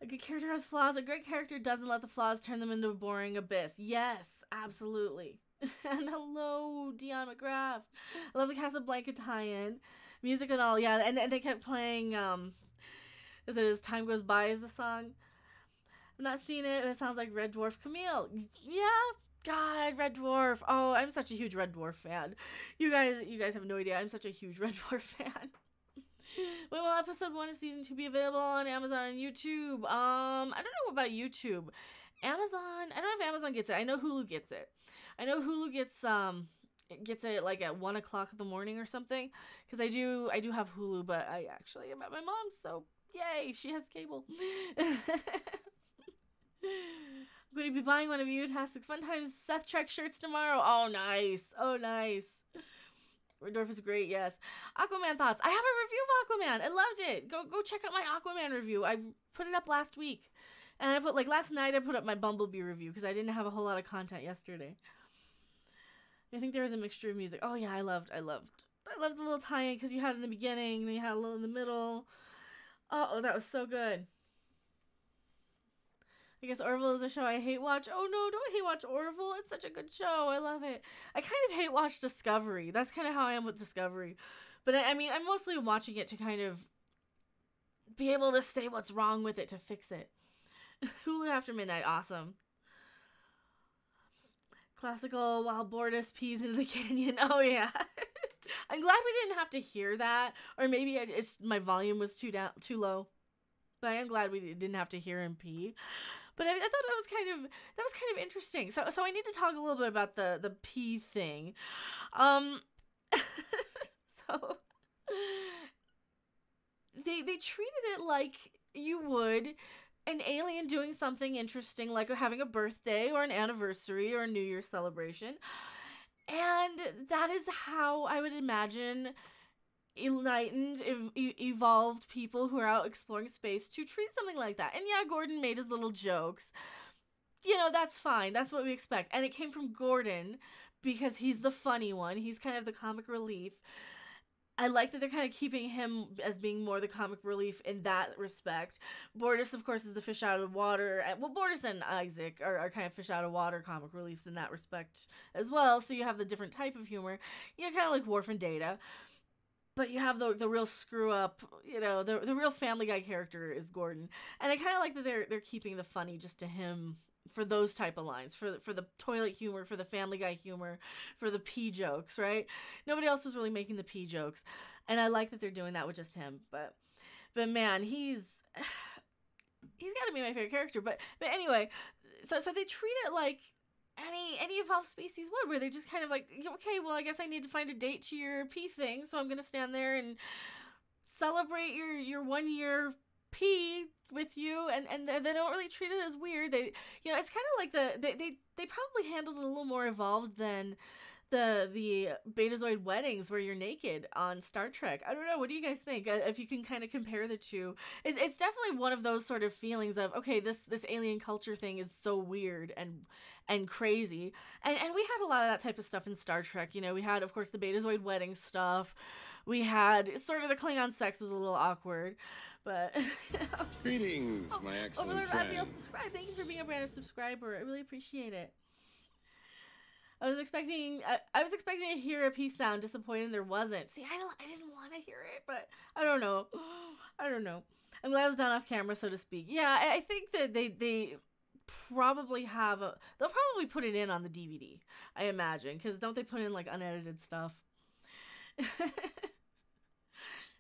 A good character has flaws. A great character doesn't let the flaws turn them into a boring abyss. Yes, absolutely. And hello, Dion McGrath. I love the Casablanca tie-in. Music and all, yeah. And they kept playing, is it As Time Goes By is the song? I've not seen it, and it sounds like Red Dwarf Camille. Yeah, God, Red Dwarf. Oh, I'm such a huge Red Dwarf fan. You guys have no idea. I'm such a huge Red Dwarf fan. When will episode 1 of season 2 be available on Amazon and YouTube? I don't know about YouTube. Amazon, I don't know if Amazon gets it. I know Hulu gets it. I know Hulu gets it like at 1 o'clock in the morning or something. Because I do have Hulu, but I actually am at my mom's, so yay, she has cable. I'm going to be buying one of Utastic Fun Times Seth Trek shirts tomorrow. Oh, nice. Red Dwarf is great, yes. Aquaman thoughts. I have a review of Aquaman. I loved it. Go check out my Aquaman review. I put it up last week. And last night I put up my Bumblebee review because I didn't have a whole lot of content yesterday. I think there was a mixture of music. Oh yeah, I loved the little tie-in because you had it in the beginning, then you had a little in the middle. Oh, that was so good. I guess Orville is a show I hate watch. Oh no, don't hate watch Orville. It's such a good show. I love it. I kind of hate watch Discovery. That's kind of how I am with Discovery. But I mean, I'm mostly watching it to kind of be able to say what's wrong with it to fix it. Hulu After Midnight, awesome. Classical Wild Bordas pees into the canyon. Oh yeah. I'm glad we didn't have to hear that, or maybe my volume was too low. But I am glad we didn't have to hear him pee. But I thought that was kind of interesting. So I need to talk a little bit about the pee thing. So they treated it like you would an alien doing something interesting, like having a birthday or an anniversary or a New Year's celebration. And that is how I would imagine enlightened, evolved people who are out exploring space to treat something like that. And yeah, Gordon made his little jokes. You know, that's fine. That's what we expect. And it came from Gordon because he's the funny one. He's kind of the comic relief. I like that they're kind of keeping him as being more the comic relief in that respect. Bortus, of course, is the fish out of water. Well, Bortus and Isaac are kind of fish out of water comic reliefs in that respect as well. So you have the different type of humor. You know, kind of like Worf and Data. But you have the real screw up, you know, the real Family Guy character is Gordon. And I kind of like that they're keeping the funny just to him for those type of lines, for the toilet humor, for the Family Guy humor, for the pee jokes, right? Nobody else was really making the pee jokes, and I like that they're doing that with just him. But man, he's got to be my favorite character. But anyway, so they treat it like any evolved species would, where they're just kind of like, okay, well, I guess I need to find a date to your pee thing, so I'm gonna stand there and celebrate your 1 year pee with you, and they don't really treat it as weird. They, you know, it's kind of like they probably handled it a little more evolved than the Betazoid weddings where you're naked on Star Trek. I don't know, what do you guys think? If you can kind of compare the two, it's definitely one of those sort of feelings of, okay, this alien culture thing is so weird and crazy, and we had a lot of that type of stuff in Star Trek. You know, we had, of course, the Betazoid wedding stuff. We had sort of the Klingon sex was a little awkward. But Greetings, my excellent Overlord friend. Raziel, subscribe. Thank you for being a brand new subscriber. I really appreciate it. I was expecting to hear a peace sound. Disappointed there wasn't. See, I didn't want to hear it, but I don't know. I'm glad I was done off camera, so to speak. Yeah, I think that they probably have they'll probably put it in on the DVD, I imagine, because don't they put in like unedited stuff?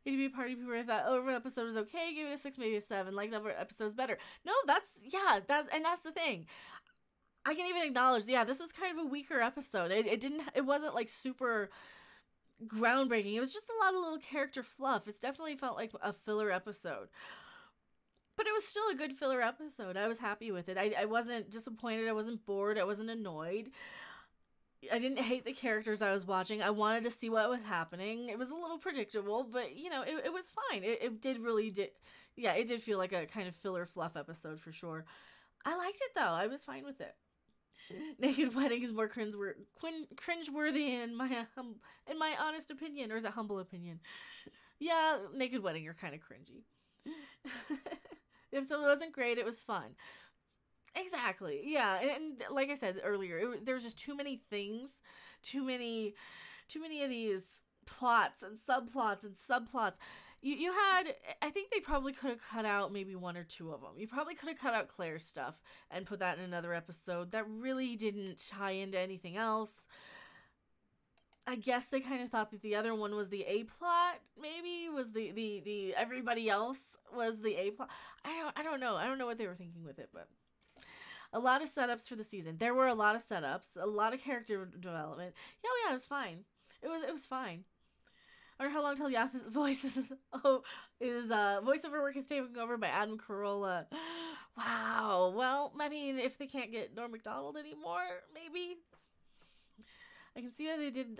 ADB party people thought over episode was okay, give it a 6, maybe a 7, like other episodes better. No, that's the thing. I can even acknowledge, yeah, this was kind of a weaker episode. It wasn't like super groundbreaking. It was just a lot of little character fluff. It's definitely felt like a filler episode. But it was still a good filler episode. I was happy with it. I wasn't disappointed. I wasn't bored. I wasn't annoyed. I didn't hate the characters I was watching. I wanted to see what was happening. It was a little predictable, but, you know, it was fine. It did feel like a kind of filler fluff episode for sure. I liked it, though. I was fine with it. Naked Wedding is more cringeworthy in my honest opinion, or is it humble opinion? Yeah, Naked Wedding are kind of cringy. The episode wasn't great. It was fun. Exactly. Yeah, and like I said earlier, there's just too many things, too many of these plots and subplots. You had, I think they probably could have cut out maybe 1 or 2 of them. You probably could have cut out Claire's stuff and put that in another episode. That really didn't tie into anything else. I guess they kind of thought that the other one was the A plot, maybe was the everybody else was the A plot. I don't know. I don't know what they were thinking with it, but a lot of setups for the season. There were a lot of setups, a lot of character development. Yeah, it was fine. It was fine. I wonder how long till the office voices voiceover work is taken over by Adam Carolla. Wow. Well, I mean, if they can't get Norm Macdonald anymore, maybe. I can see why they did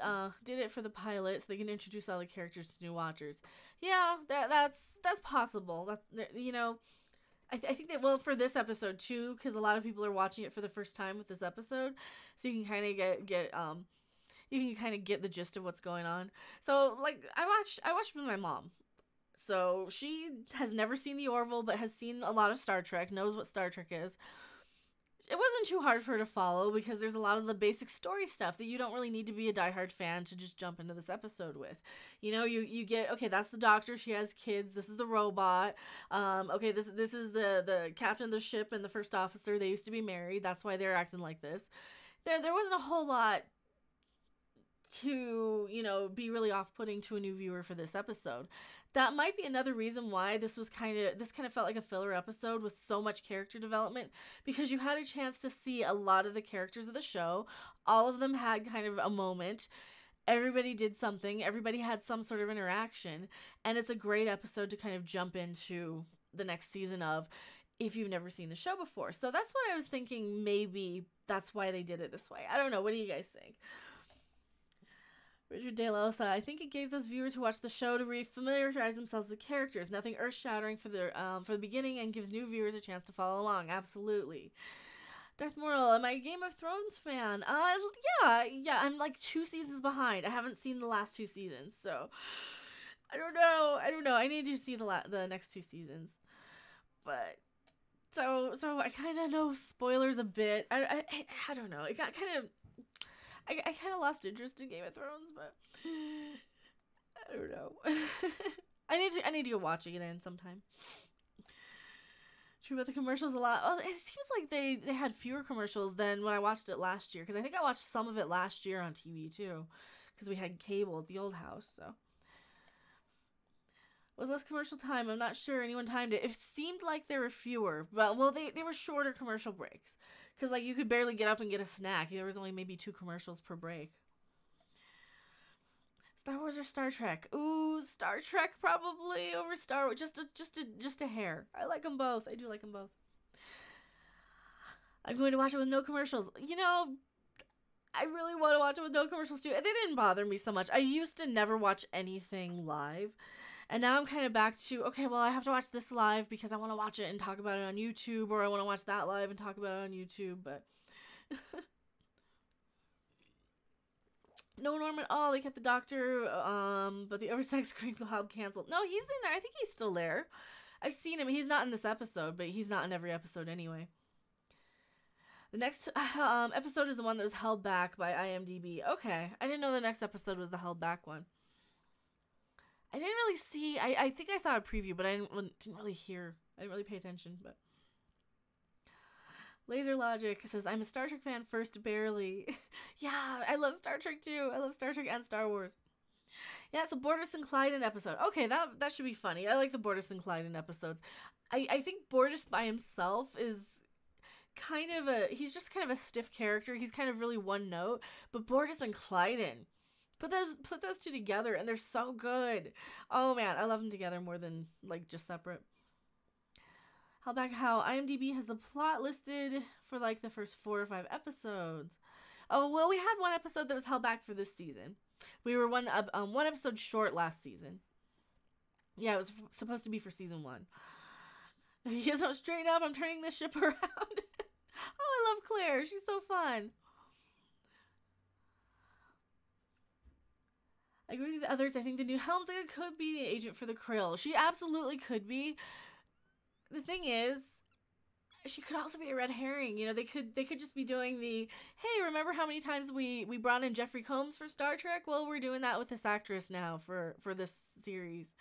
it for the pilot, so they can introduce all the characters to new watchers. Yeah, that's possible. That, you know, I think that, well, for this episode too, because a lot of people are watching it for the first time with this episode, so you can kind of get the gist of what's going on. So, like, I watched with my mom. So she has never seen the Orville, but has seen a lot of Star Trek, knows what Star Trek is. It wasn't too hard for her to follow because there's a lot of the basic story stuff that you don't really need to be a diehard fan to just jump into this episode with. You know, you get, okay, that's the doctor, she has kids, this is the robot, okay, this is the captain of the ship and the first officer, they used to be married, that's why they're acting like this. There wasn't a whole lot to, you know, be really off-putting to a new viewer for this episode. That might be another reason why this kind of felt like a filler episode with so much character development, because you had a chance to see a lot of the characters of the show. All of them had kind of a moment. Everybody did something. Everybody had some sort of interaction. And it's a great episode to kind of jump into the next season of, if you've never seen the show before. So that's what I was thinking. Maybe that's why they did it this way. I don't know. What do you guys think? Richard De La Osa, I think it gave those viewers who watch the show to re-familiarize themselves with the characters. Nothing earth-shattering for the beginning, and gives new viewers a chance to follow along. Absolutely. Darth Moral, am I a Game of Thrones fan? Yeah, I'm like 2 seasons behind. I haven't seen the last 2 seasons, so I don't know. I need to see the next 2 seasons, but so I kind of know spoilers a bit. I don't know. It got kind of. I kind of lost interest in Game of Thrones, but I don't know. I need to go watch it again sometime. True about the commercials a lot. Oh, it seems like they had fewer commercials than when I watched it last year, because I think I watched some of it last year on TV too, because we had cable at the old house. So was less commercial time. I'm not sure anyone timed it. It seemed like there were fewer, but they were shorter commercial breaks. Because, like, you could barely get up and get a snack. There was only maybe 2 commercials per break. Star Wars or Star Trek? Ooh, Star Trek probably over Star Wars. Just a hair. I like them both. I do like them both. I'm going to watch it with no commercials. You know, I really want to watch it with no commercials, too. They didn't bother me so much. I used to never watch anything live. And now I'm kind of back to, okay, well, I have to watch this live because I want to watch it and talk about it on YouTube, or I want to watch that live and talk about it on YouTube, but no Norman. Oh, they kept the Doctor, but the oversex Scream Cloud canceled. No, he's in there. I think he's still there. I've seen him. He's not in this episode, but he's not in every episode anyway. The next episode is the one that was held back by IMDb. Okay, I didn't know the next episode was the held back one. I didn't really see. I think I saw a preview, but I didn't really hear. I didn't really pay attention. But Laser Logic says, I'm a Star Trek fan first, barely. Yeah, I love Star Trek too. I love Star Trek and Star Wars. Yeah, it's a Bortus and Clyden episode. Okay, that should be funny. I like the Bortus and Clyden episodes. I think Bortus by himself is kind of he's just kind of a stiff character. He's kind of really one note. But Bortus and Clyden, put those 2 together, and they're so good. Oh man, I love them together more than like just separate. How IMDb has the plot listed for like the first 4 or 5 episodes. Oh well, we had one episode that was held back for this season. We were one episode short last season. Yeah, it was supposed to be for season 1. He is not straight up. I'm turning this ship around. Oh, I love Claire. She's so fun. I agree with the others. I think the new Helmsiga could be the agent for the Krill. She absolutely could be. The thing is, she could also be a red herring. You know, they could just be doing the, hey, remember how many times we brought in Jeffrey Combs for Star Trek? Well, we're doing that with this actress now for this series.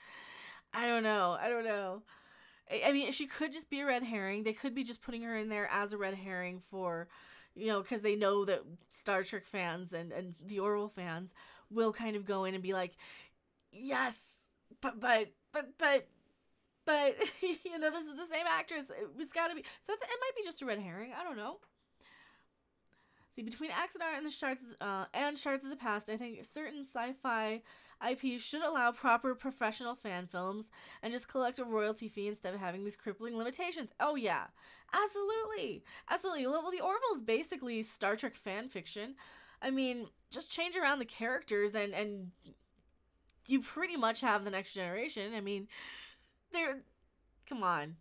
I don't know. I mean, she could just be a red herring. They could be just putting her in there as a red herring for, you know, because they know that Star Trek fans and the Orville fans will kind of go in and be like, yes, but you know, this is the same actress. It's got to be. So it might be just a red herring. I don't know. See, between Axonar and the Shards of the Past, I think certain sci-fi IPs should allow proper professional fan films and just collect a royalty fee instead of having these crippling limitations. Oh yeah, absolutely. Well, the Orville is basically Star Trek fan fiction. I mean, just change around the characters and you pretty much have the Next Generation. I mean, come on.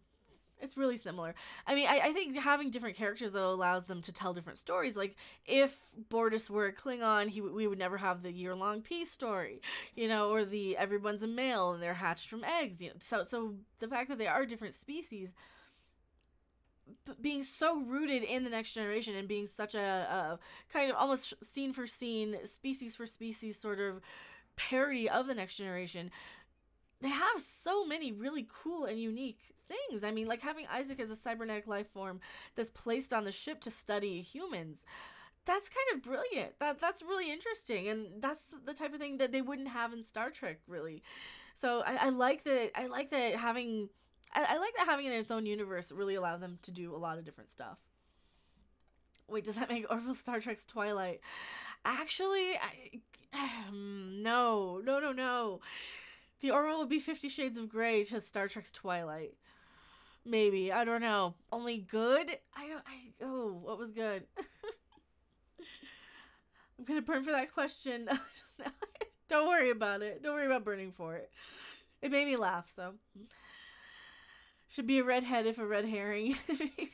It's really similar. I mean, I think having different characters, though, allows them to tell different stories. Like, if Bortus were a Klingon, we would never have the year-long peace story, you know, or the everyone's a male and they're hatched from eggs. You know, so the fact that they are different species, being so rooted in the Next Generation and being such a kind of almost scene for species sort of parody of the Next Generation, they have so many really cool and unique things. I mean, like having Isaac as a cybernetic life form that's placed on the ship to study humans. That's kind of brilliant. That's really interesting, and that's the type of thing that they wouldn't have in Star Trek, really. So I like that. I like that having it in its own universe really allowed them to do a lot of different stuff. Wait, does that make Orville Star Trek's Twilight? Actually, no. The Orville would be 50 Shades of Grey to Star Trek's Twilight. Maybe. I don't know. Only good? What was good? I'm gonna burn for that question just now. Don't worry about it. Don't worry about burning for it. It made me laugh, so. Should be a redhead if a red herring. Maybe.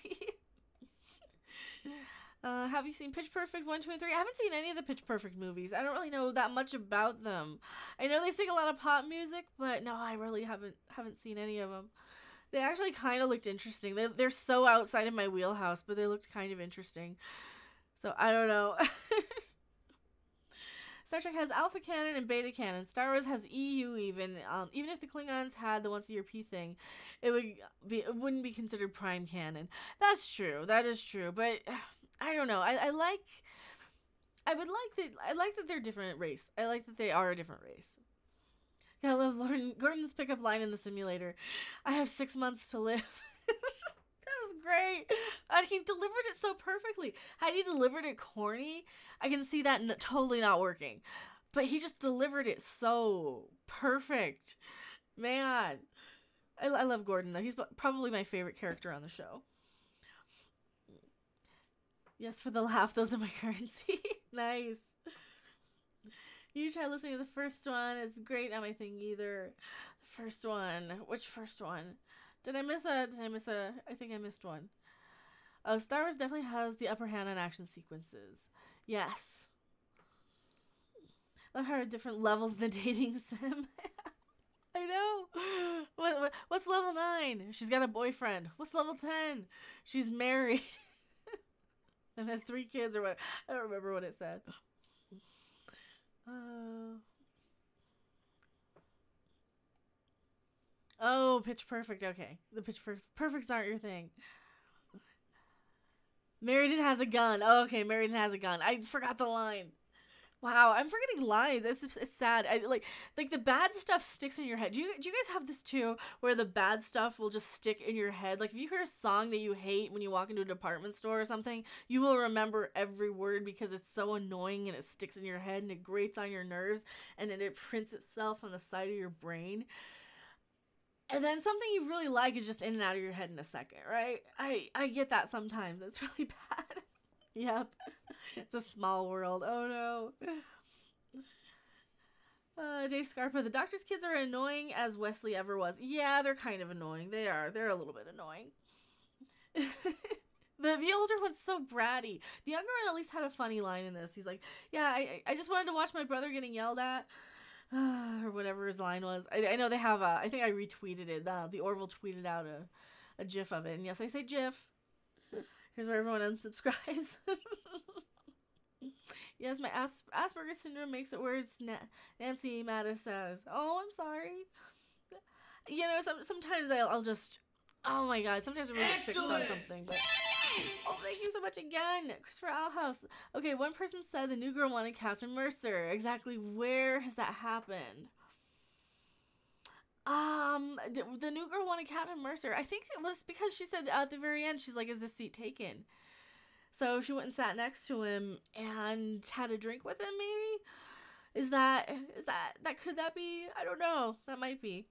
Have you seen Pitch Perfect 1, 2, and 3? I haven't seen any of the Pitch Perfect movies. I don't really know that much about them. I know they sing a lot of pop music, but no, I really haven't seen any of them. They actually kind of looked interesting. They're so outside of my wheelhouse, but they looked kind of interesting. So, I don't know. Star Trek has Alpha Canon and Beta Canon. Star Wars has EU even. Even if the Klingons had the once-a-year P thing, it wouldn't be considered Prime Canon. That's true. That is true. But I don't know. I like that they're a different race. I like that they are a different race. I love Gordon's pickup line in the simulator. I have 6 months to live. That was great. And he delivered it so perfectly. Had he delivered it corny, I can see that totally not working. But he just delivered it so perfect. Man. I love Gordon, though. He's probably my favorite character on the show. Yes, for the laugh. Those are my currency. Nice. You try listening to the first one. It's great. Not my thing either. The first one. Which first one? Did I miss a? I think I missed one. Oh, Star Wars definitely has the upper hand on action sequences. Yes. Love how different levels in the dating sim. I know. What's level 9? She's got a boyfriend. What's level 10? She's married. And has 3 kids or what? I don't remember what it said. Oh, Pitch Perfect. Okay. The Pitch Perfects aren't your thing. Married and has a gun. Oh, okay. Married and has a gun. I forgot the line. Wow, I'm forgetting lines. It's sad. Like the bad stuff sticks in your head. Do you guys have this too, where the bad stuff will just stick in your head? Like if you hear a song that you hate when you walk into a department store or something, you will remember every word because it's so annoying and it sticks in your head and it grates on your nerves and then it prints itself on the side of your brain. And then something you really like is just in and out of your head in a second, right? I get that sometimes. It's really bad. Yep. It's a small world. Oh no. Dave Scarpa, the doctor's kids are annoying as Wesley ever was. Yeah, they're kind of annoying. They are. They're a little bit annoying. The older one's so bratty. The younger one at least had a funny line in this. He's like, yeah, I just wanted to watch my brother getting yelled at. Or whatever his line was. I know they have I think I retweeted it. The Orville tweeted out a gif of it. And yes, I say gif. Here's where everyone unsubscribes. Yes, my Asperger's syndrome makes it worse. Nancy Mattis says, "Oh, I'm sorry." You know, sometimes I'll just, oh my god, sometimes I'm really fixed on something. But oh, thank you so much again, Christopher Alhouse. Okay, one person said the new girl wanted Captain Mercer. Exactly where has that happened? The new girl wanted Captain Mercer. I think it was because she said at the very end, she's like, is this seat taken? So she went and sat next to him and had a drink with him, maybe? Could that be? I don't know. That might be.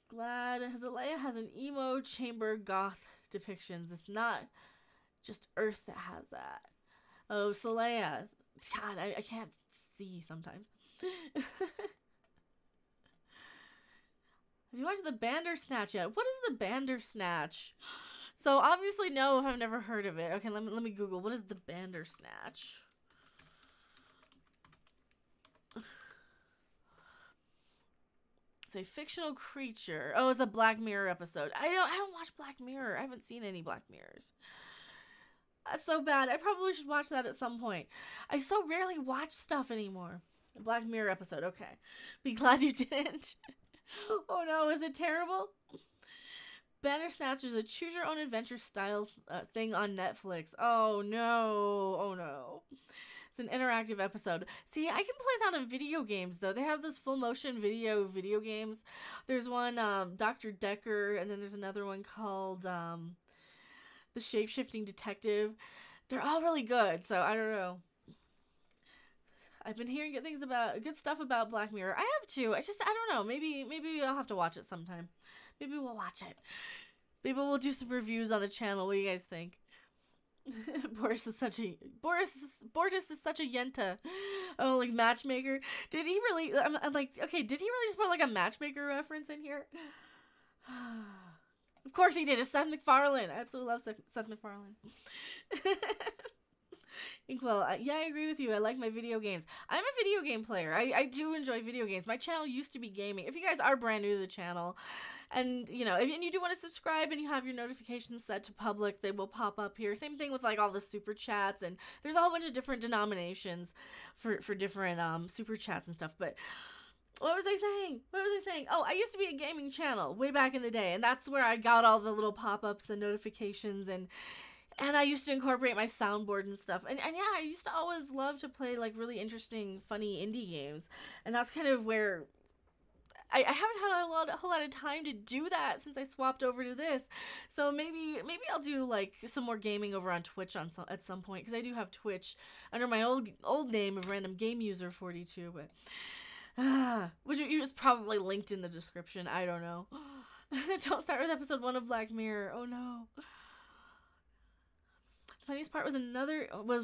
Glad Leia has an emo chamber goth depictions. It's not just Earth that has that. Oh, Leia. God, I can't see sometimes. Have you watched the Bandersnatch yet? What is the Bandersnatch? So obviously no, if I've never heard of it. Okay, let me Google. What is the Bandersnatch? It's a fictional creature. Oh, it's a Black Mirror episode. I don't watch Black Mirror. I haven't seen any Black Mirrors. That's so bad. I probably should watch that at some point. I so rarely watch stuff anymore. A Black Mirror episode. Okay. Be glad you didn't. Oh no, is it terrible? Bandersnatch is a choose your own adventure style thing on Netflix. Oh no. Oh no. It's an interactive episode. See, I can play that on video games though. They have those full motion video games. There's one, Dr. Decker, and then there's another one called The Shape-Shifting Detective. They're all really good, so I don't know. I've been hearing good stuff about Black Mirror. I have too. I don't know. Maybe I'll have to watch it sometime. Maybe we'll watch it. Maybe we'll do some reviews on the channel. What do you guys think? Bortis is such a yenta. Oh, like matchmaker. Did he really? I'm like, okay, did he really just put like a matchmaker reference in here? Of course he did. It's Seth MacFarlane. I absolutely love Seth MacFarlane. Inkwell, yeah, I agree with you. I like my video games. I'm a video game player. I do enjoy video games. My channel used to be gaming. If you guys are brand new to the channel, and you know, and you do want to subscribe and you have your notifications set to public, they will pop up here. Same thing with like all the super chats, and there's a whole bunch of different denominations for different super chats and stuff. But what was I saying? Oh, I used to be a gaming channel way back in the day, and that's where I got all the little pop-ups and notifications, and I used to incorporate my soundboard and stuff. And yeah, I used to always love to play like really interesting, funny indie games. And that's kind of where I haven't had a whole lot of time to do that since I swapped over to this. So maybe I'll do like some more gaming over on Twitch at some point, because I do have Twitch under my old name of Random Game User 42, but which was probably linked in the description. I don't know. Don't start with episode 1 of Black Mirror. Oh no. Funniest part was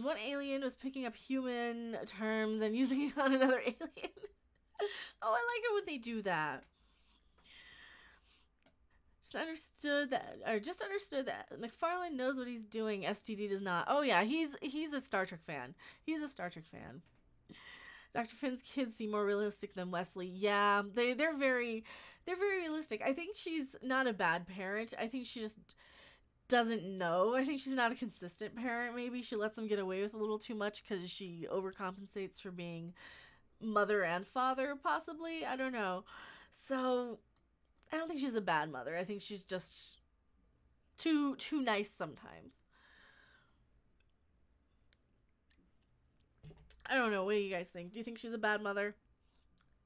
one alien was picking up human terms and using it on another alien. Oh, I like it when they do that. Just understood that MacFarlane knows what he's doing. STD does not. Oh yeah, he's a Star Trek fan. Dr. Finn's kids seem more realistic than Wesley. Yeah, they're very realistic. I think she's not a bad parent. I think she just doesn't know. I think she's not a consistent parent. Maybe she lets them get away with a little too much because she overcompensates for being mother and father, possibly. I don't know. So I don't think she's a bad mother. I think she's just too nice sometimes. I don't know. What do you guys think? Do you think she's a bad mother?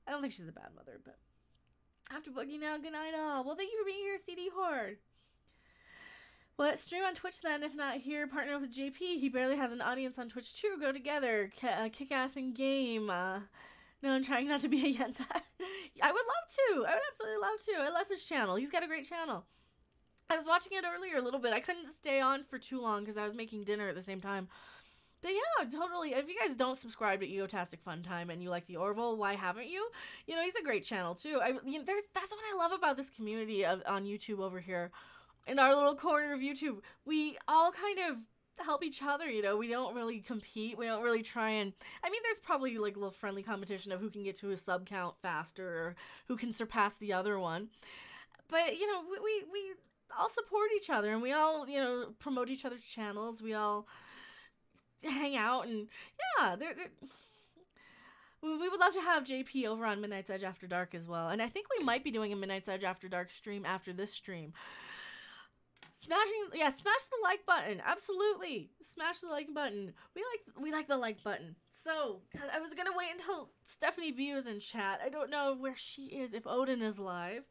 I don't think she's a bad mother, but after boogie now, good night all. Well, thank you for being here, CD Horde. Well, stream on Twitch then, if not here, partner with JP. He barely has an audience on Twitch too. Go together. Kick ass in game. No, I'm trying not to be a yenta. I would love to. I would absolutely love to. I love his channel. He's got a great channel. I was watching it earlier a little bit. I couldn't stay on for too long because I was making dinner at the same time. But yeah, totally. If you guys don't subscribe to Egotastic Fun Time and you like the Orville, why haven't you? You know, he's a great channel too. That's what I love about this community on YouTube over here. In our little corner of YouTube, we all kind of help each other, you know. We don't really compete. We don't really try and... I mean, there's probably like a little friendly competition of who can get to a sub count faster or who can surpass the other one. But, you know, we all support each other and we all, you know, promote each other's channels. We all hang out and, yeah, we would love to have JP over on Midnight's Edge After Dark as well. And I think we might be doing a Midnight's Edge After Dark stream after this stream. Smash the like button. Absolutely. Smash the like button. We like the like button. So, God, I was going to wait until Stephanie B was in chat. I don't know where she is, if Odin is live.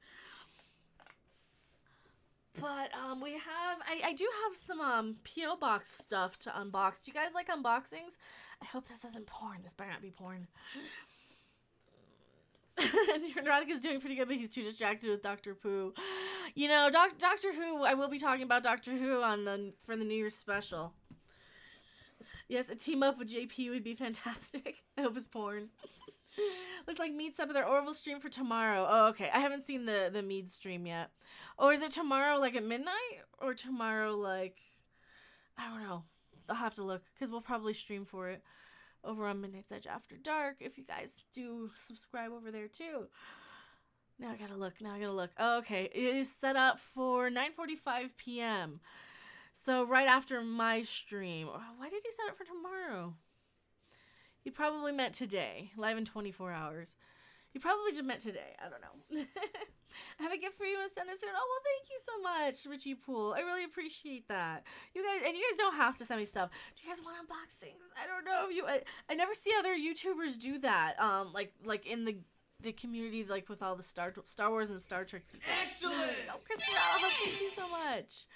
But, I do have some, P.O. Box stuff to unbox. Do you guys like unboxings? I hope this isn't porn. This better not be porn. Neurotic is doing pretty good, but he's too distracted with Doctor Who. You know, Doctor Who, I will be talking about Doctor Who for the New Year's special. Yes, a team up with JP would be fantastic. I hope it's porn. Looks like Mead's up with their Orville stream for tomorrow. Oh, okay. I haven't seen the Mead stream yet. Or is it tomorrow, like, at midnight? Or tomorrow, like, I don't know. I'll have to look, because we'll probably stream for it over on Midnight's Edge After Dark, if you guys do subscribe over there, too. Now I gotta look. Oh, okay. It is set up for 9:45 p.m. So, right after my stream. Why did he set it for tomorrow? He probably meant today. Live in 24 hours. He probably just meant today. I don't know. I have a gift for you and send it soon. Oh, well, thank you so much, Richie Poole. I really appreciate that. You guys don't have to send me stuff. Do you guys want unboxings? I don't know if you... I never see other YouTubers do that. Like in the community, like with all the Star Wars and Star Trek people. Excellent! Oh, Christopher, thank you so much.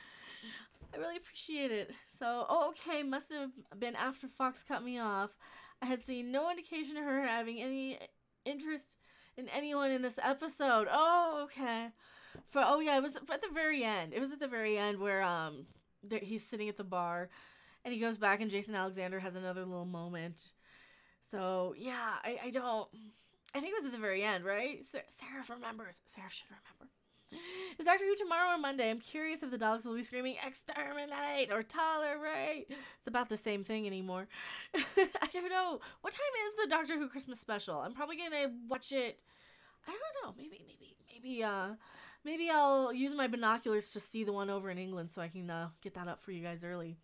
I really appreciate it. So, okay, must have been after Fox cut me off. I had seen no indication of her having any interest in anyone in this episode. Oh, okay. It was at the very end. It was at the very end where he's sitting at the bar, And he goes back, and Jason Alexander has another little moment. So, yeah, I don't... I think it was at the very end, right? Sarah remembers. Sarah should remember. Is Doctor Who tomorrow or Monday? I'm curious if the dogs will be screaming, exterminate or tolerate. It's about the same thing anymore. I don't know. What time is the Doctor Who Christmas special? I'm probably going to watch it. I don't know. Maybe I'll use my binoculars to see the one over in England so I can get that up for you guys early.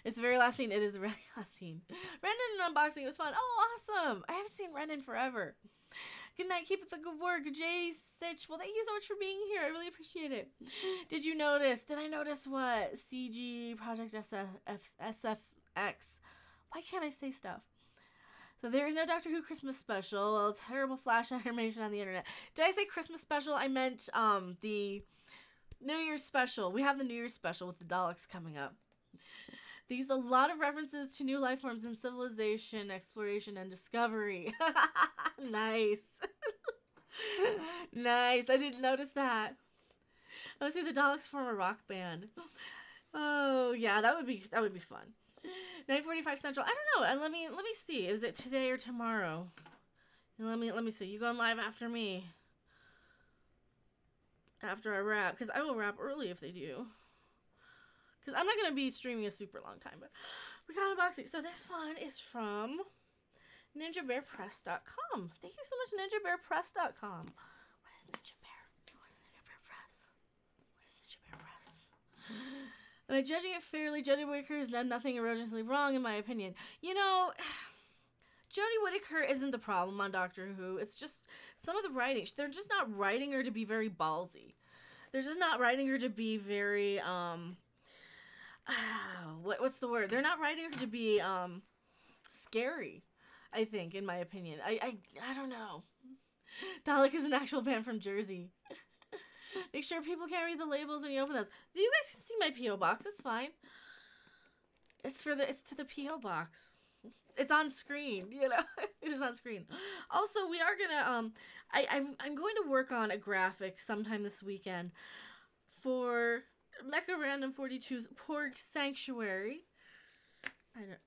It's the very last scene. It is the very last scene. Renan unboxing. It was fun. Oh, awesome. I haven't seen Renan forever. Good night. Keep up the good work. Jay Sitch. Well, thank you so much for being here. I really appreciate it. Did I notice what? CG Project SFX. Why can't I say stuff? So there is no Doctor Who Christmas special. Well, terrible flash animation on the internet. Did I say Christmas special? I meant the New Year's special. We have the New Year's special with the Daleks coming up. These a lot of references to new life forms in civilization, exploration, and discovery. Nice. Nice. I didn't notice that. I would say the Daleks form a rock band. Oh yeah, that would be fun. 9:45 Central. I don't know. And let me see. Is it today or tomorrow? And let me see. You going live after me? After I wrap, because I will wrap early if they do. Because I'm not going to be streaming a super long time, but we got unboxing. So this one is from NinjaBearPress.com. Thank you so much, NinjaBearPress.com. What is Ninja Bear? What is Ninja Bear Press? What is Ninja Bear Press? Am I judging it fairly? Jodie Whittaker has done nothing egregiously wrong, in my opinion. You know, Jodie Whittaker isn't the problem on Doctor Who. It's just some of the writing. They're just not writing her to be very ballsy. They're just not writing her to be very, what's the word? They're not writing her to be scary, I think, in my opinion. I don't know. Dalek is an actual band from Jersey. Make sure people can't read the labels when you open those. You guys can see my P.O. box. It's fine. It's to the P.O. box. It's on screen, you know. It is on screen. Also, we are gonna I'm going to work on a graphic sometime this weekend for Mecha Random 42's Porg Sanctuary. I know.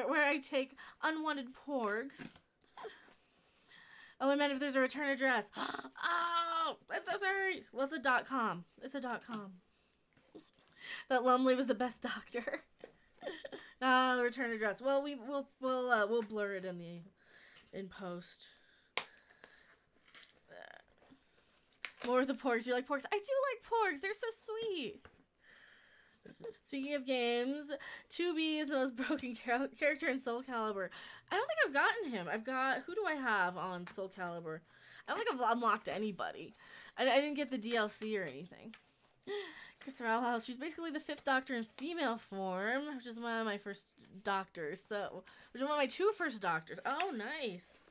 where I take unwanted porgs. Oh, I meant if there's a return address. Oh, I'm so sorry. Well, it's a .com. It's a .com. That Lumley was the best doctor. The return address. Well, we'll blur it in post. More of the porgs. You like porgs? I do like porgs. They're so sweet. Speaking of games, 2B is the most broken character in Soul Calibur. I don't think I've gotten him. Who do I have on Soul Calibur? I don't think I've unlocked anybody. I didn't get the DLC or anything. Christopher Alhouse, she's basically the 5th Doctor in female form, which is one of my first doctors. Which is one of my 2 first doctors. Oh, nice.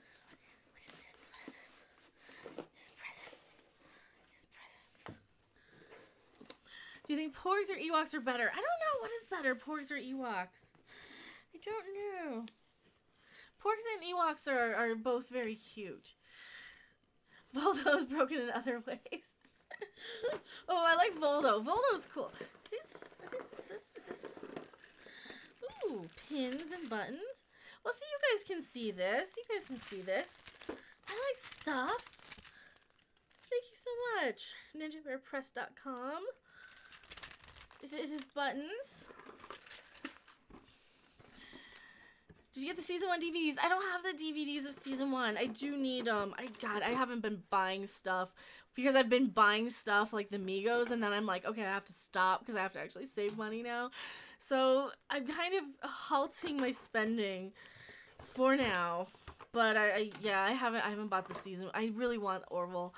What is this? It's presents. Do you think Porgs or Ewoks are better? I don't know. What is better, Porgs or Ewoks? I don't know. Porgs and Ewoks are both very cute. Voldo is broken in other ways. Oh, I like Voldo. Voldo's cool. Is this? Ooh, pins and buttons. Well, see, you guys can see this. I like stuff. Thank you so much. NinjaBearPress.com. It is buttons. Did you get the season 1 DVDs? I don't have the DVDs of season 1. I do need I haven't been buying stuff because I've been buying stuff like the Migos, and then I'm like, okay, I have to stop because I have to actually save money now. So I'm kind of halting my spending for now. But I haven't bought the season. I really want Orville.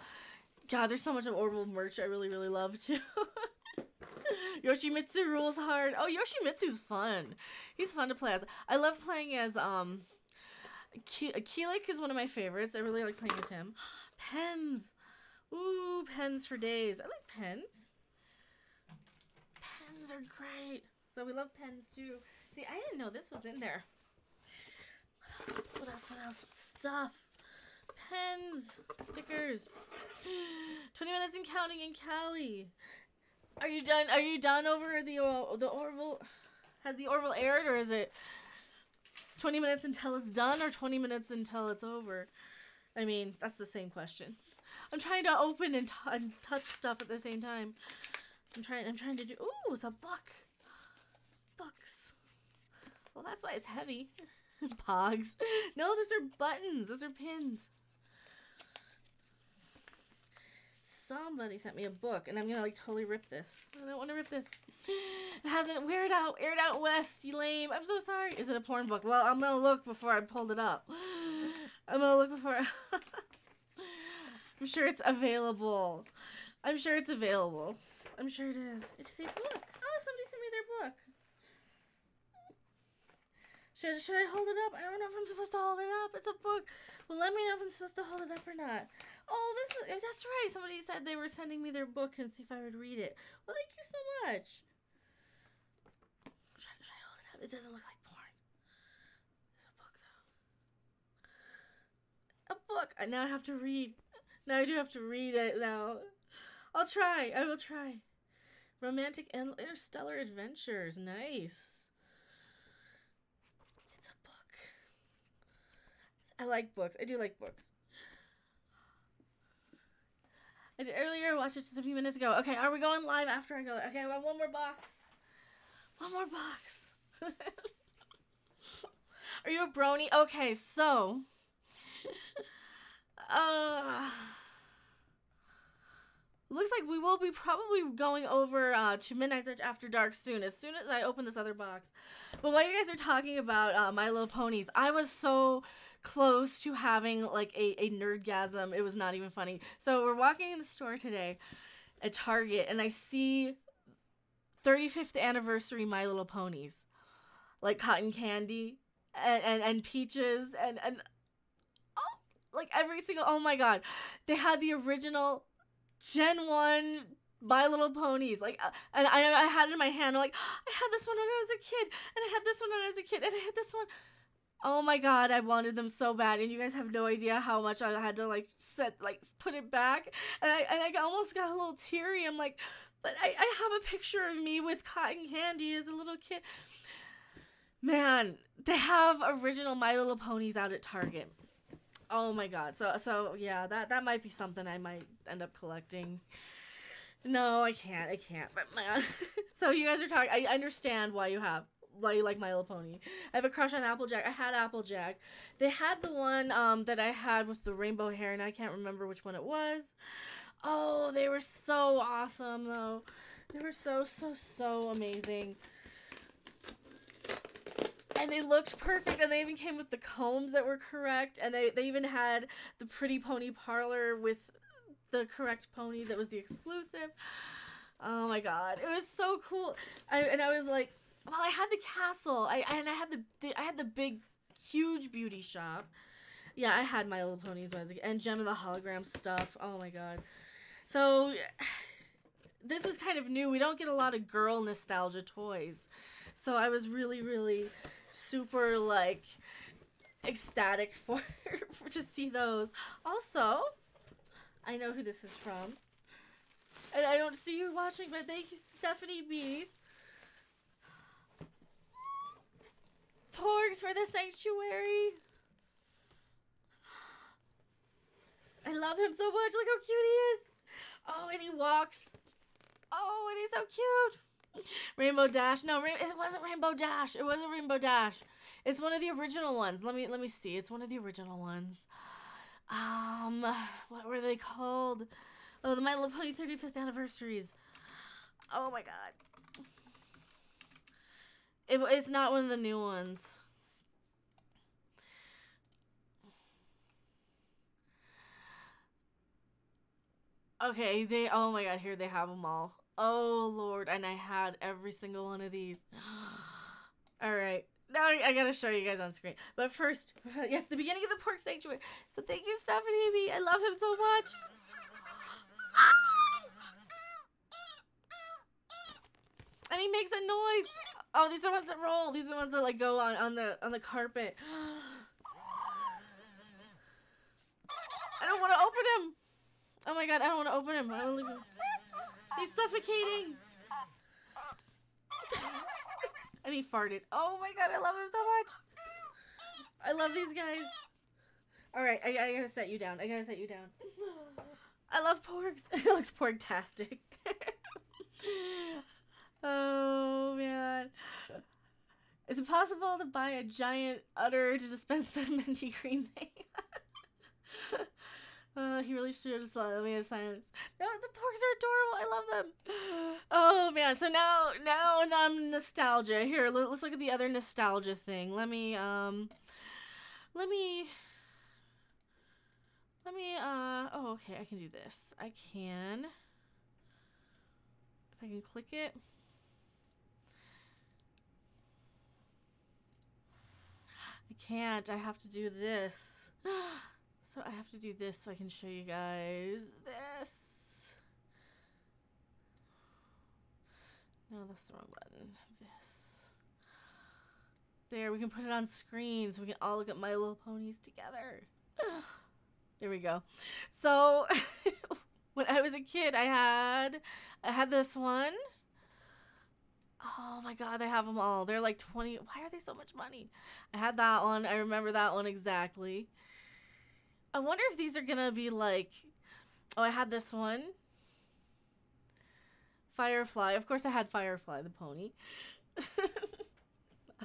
God, there's so much of Orville merch I really, really love too. Yoshimitsu rules hard. Oh, Yoshimitsu's fun. He's fun to play as. I love playing as, Keelik is one of my favorites. I really like playing as him. Pens. Ooh, pens for days. I like pens. Pens are great. So we love pens too. See, I didn't know this was in there. What else? Stuff. Pens. Stickers. 20 minutes and counting in Cali. Are you done over the Orville? Has the Orville aired, or is it 20 minutes until it's done, or 20 minutes until it's over? I mean, that's the same question. I'm trying to open and touch stuff at the same time. I'm trying to do. Ooh, it's a book. Books. Well, that's why it's heavy. Pogs. No, those are buttons. Those are pins. Somebody sent me a book, and I'm gonna like totally rip this. I don't want to rip this. It hasn't aired out west. You lame. I'm so sorry. Is it a porn book? Well, I'm gonna look before I pulled it up. I'm gonna look before. I'm sure it's available. I'm sure it's available. I'm sure it is. It's a book. Oh, somebody sent me their book. Should I hold it up? I don't know if I'm supposed to hold it up. It's a book. Well, let me know if I'm supposed to hold it up or not. Oh, that's right. Somebody said they were sending me their book and see if I would read it. Well, thank you so much. Should I hold it up? It doesn't look like porn. It's a book, though. A book. Now I have to read. Now I do have to read it now. I'll try. I will try. Romantic and interstellar adventures. Nice. It's a book. I like books. I do like books. I did earlier. I watched it just a few minutes ago. Okay, are we going live after I go? Okay, I got one more box. One more box. Are you a brony? Okay, so. Looks like we will be probably going over to Midnight Search After Dark soon as I open this other box. But while you guys are talking about My Little Ponies, I was so close to having like a nerdgasm. It was not even funny. So we're walking in the store today at Target, and I see 35th anniversary My Little Ponies, like cotton candy and peaches and oh, like every single, oh my god, they had the original Gen 1 My Little Ponies, like, and I had it in my hand. I'm like, I had this one when I was a kid, and I had this one when I was a kid, and I had this one. Oh my god, I wanted them so bad, and you guys have no idea how much I had to like put it back, and I almost got a little teary. I'm like, but I have a picture of me with cotton candy as a little kid. Man, they have original My Little Ponies out at Target. Oh my god. So yeah, that might be something I might end up collecting. No, I can't. But man. So you guys are talking. I understand why you like My Little Pony. I have a crush on Applejack. I had Applejack. They had the one that I had with the rainbow hair, and I can't remember which one it was. Oh, they were so awesome though. They were so amazing. And they looked perfect, and they even came with the combs that were correct, and they even had the Pretty Pony Parlor with the correct pony that was the exclusive. Oh my god, it was so cool. I was like, well, I had the castle, I had the big, huge beauty shop. Yeah, I had My Little Ponies when I was a kid, and Gem and the Hologram stuff. Oh my god. So this is kind of new. We don't get a lot of girl nostalgia toys. So I was really super like ecstatic for to see those. Also, I know who this is from. And I don't see you watching, but thank you, Stephanie B. Porgs for the Sanctuary. I love him so much. Look how cute he is. Oh, and he walks. Oh, and he's so cute. Rainbow Dash. No, it wasn't Rainbow Dash. It wasn't Rainbow Dash. It's one of the original ones. Let me see. It's one of the original ones. What were they called? Oh, the My Little Pony 35th anniversaries. Oh my god. It's not one of the new ones. Okay, oh my god, here they have them all. Oh lord, and I had every single one of these. Alright, now I gotta show you guys on screen. But first, yes, the beginning of the Pork Sanctuary. So thank you, Stephanie B. I love him so much. And he makes a noise. Oh, these are the ones that roll. These are the ones that like go on the carpet. I don't want to open him. Oh my god, I don't want to open him. I want to leave him. He's suffocating. And he farted. Oh my god, I love him so much. I love these guys. Alright, I gotta set you down. I love porgs. It looks porgtastic. Oh man. Is it possible to buy a giant udder to dispense the minty green thing? He really should have just let me have silence. No, the porgs are adorable. I love them. Oh man, so now I'm nostalgia. Here, let's look at the other nostalgia thing. Let me oh okay, I can do this. I can, if I can click it. I can't, I have to do this. So I have to do this so I can show you guys this. No, that's the wrong button. This. There, we can put it on screen so we can all look at My Little Ponies together. There we go. So when I was a kid, I had this one. Oh my god, they have them all. They're like 20. Why are they so much money? I had that one. I remember that one exactly. I wonder if these are gonna be like, oh, I had this one. Firefly. Of course I had Firefly, the pony.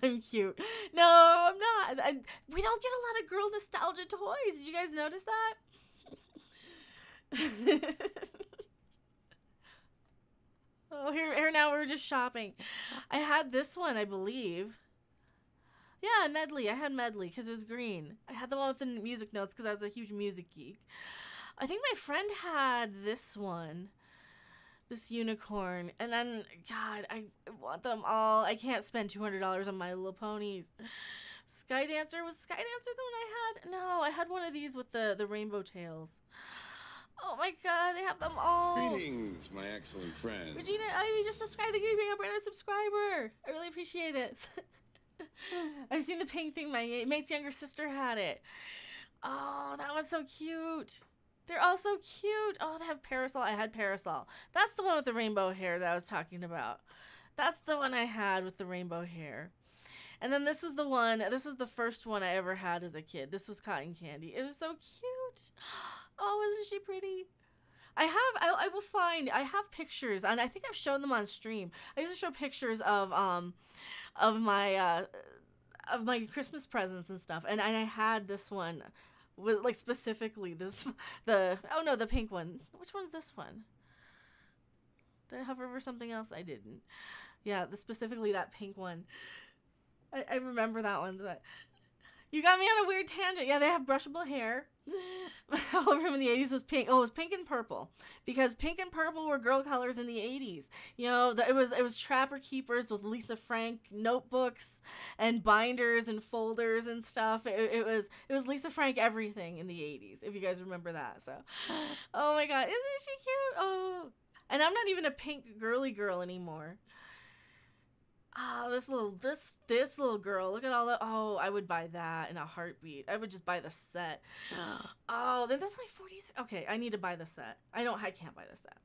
I'm cute. No, I'm not. We don't get a lot of girl nostalgia toys. Did you guys notice that? Oh, here now we're just shopping. I had this one, I believe. Yeah, Medley. I had Medley because it was green. I had the one with the music notes because I was a huge music geek. I think my friend had this one. This unicorn. And then, God, I want them all. I can't spend $200 on My Little Ponies. Sky Dancer. Was Sky Dancer the one I had? No, I had one of these with the rainbow tails. Oh my god, they have them all. Greetings, my excellent friend. Regina, you just subscribed. Thank you for being a brand new subscriber. I really appreciate it. I've seen the pink thing. My mate's younger sister had it. Oh, that one's so cute. They're all so cute. Oh, they have Parasol. I had Parasol. That's the one with the rainbow hair that I was talking about. That's the one I had with the rainbow hair. And then this is the one. This is the first one I ever had as a kid. This was Cotton Candy. It was so cute. Oh, isn't she pretty? I will find. I have pictures, and I think I've shown them on stream. I used to show pictures of my Christmas presents and stuff, and I had this one with like specifically the pink one. Which one's this one? Did I hover over something else? I didn't. Yeah, specifically that pink one. I remember that one. But you got me on a weird tangent. Yeah, they have brushable hair. All of them in the 80s was pink. Oh, it was pink and purple. Because pink and purple were girl colors in the 80s. You know, it was Trapper Keepers with Lisa Frank notebooks and binders and folders and stuff. It was Lisa Frank everything in the 80s, if you guys remember that. So, oh my god, isn't she cute? Oh, and I'm not even a pink girly girl anymore. Oh, this little girl. Look at all the. Oh, I would buy that in a heartbeat. I would just buy the set. Oh, then that's like 40s. Okay, I need to buy the set. I can't buy the set.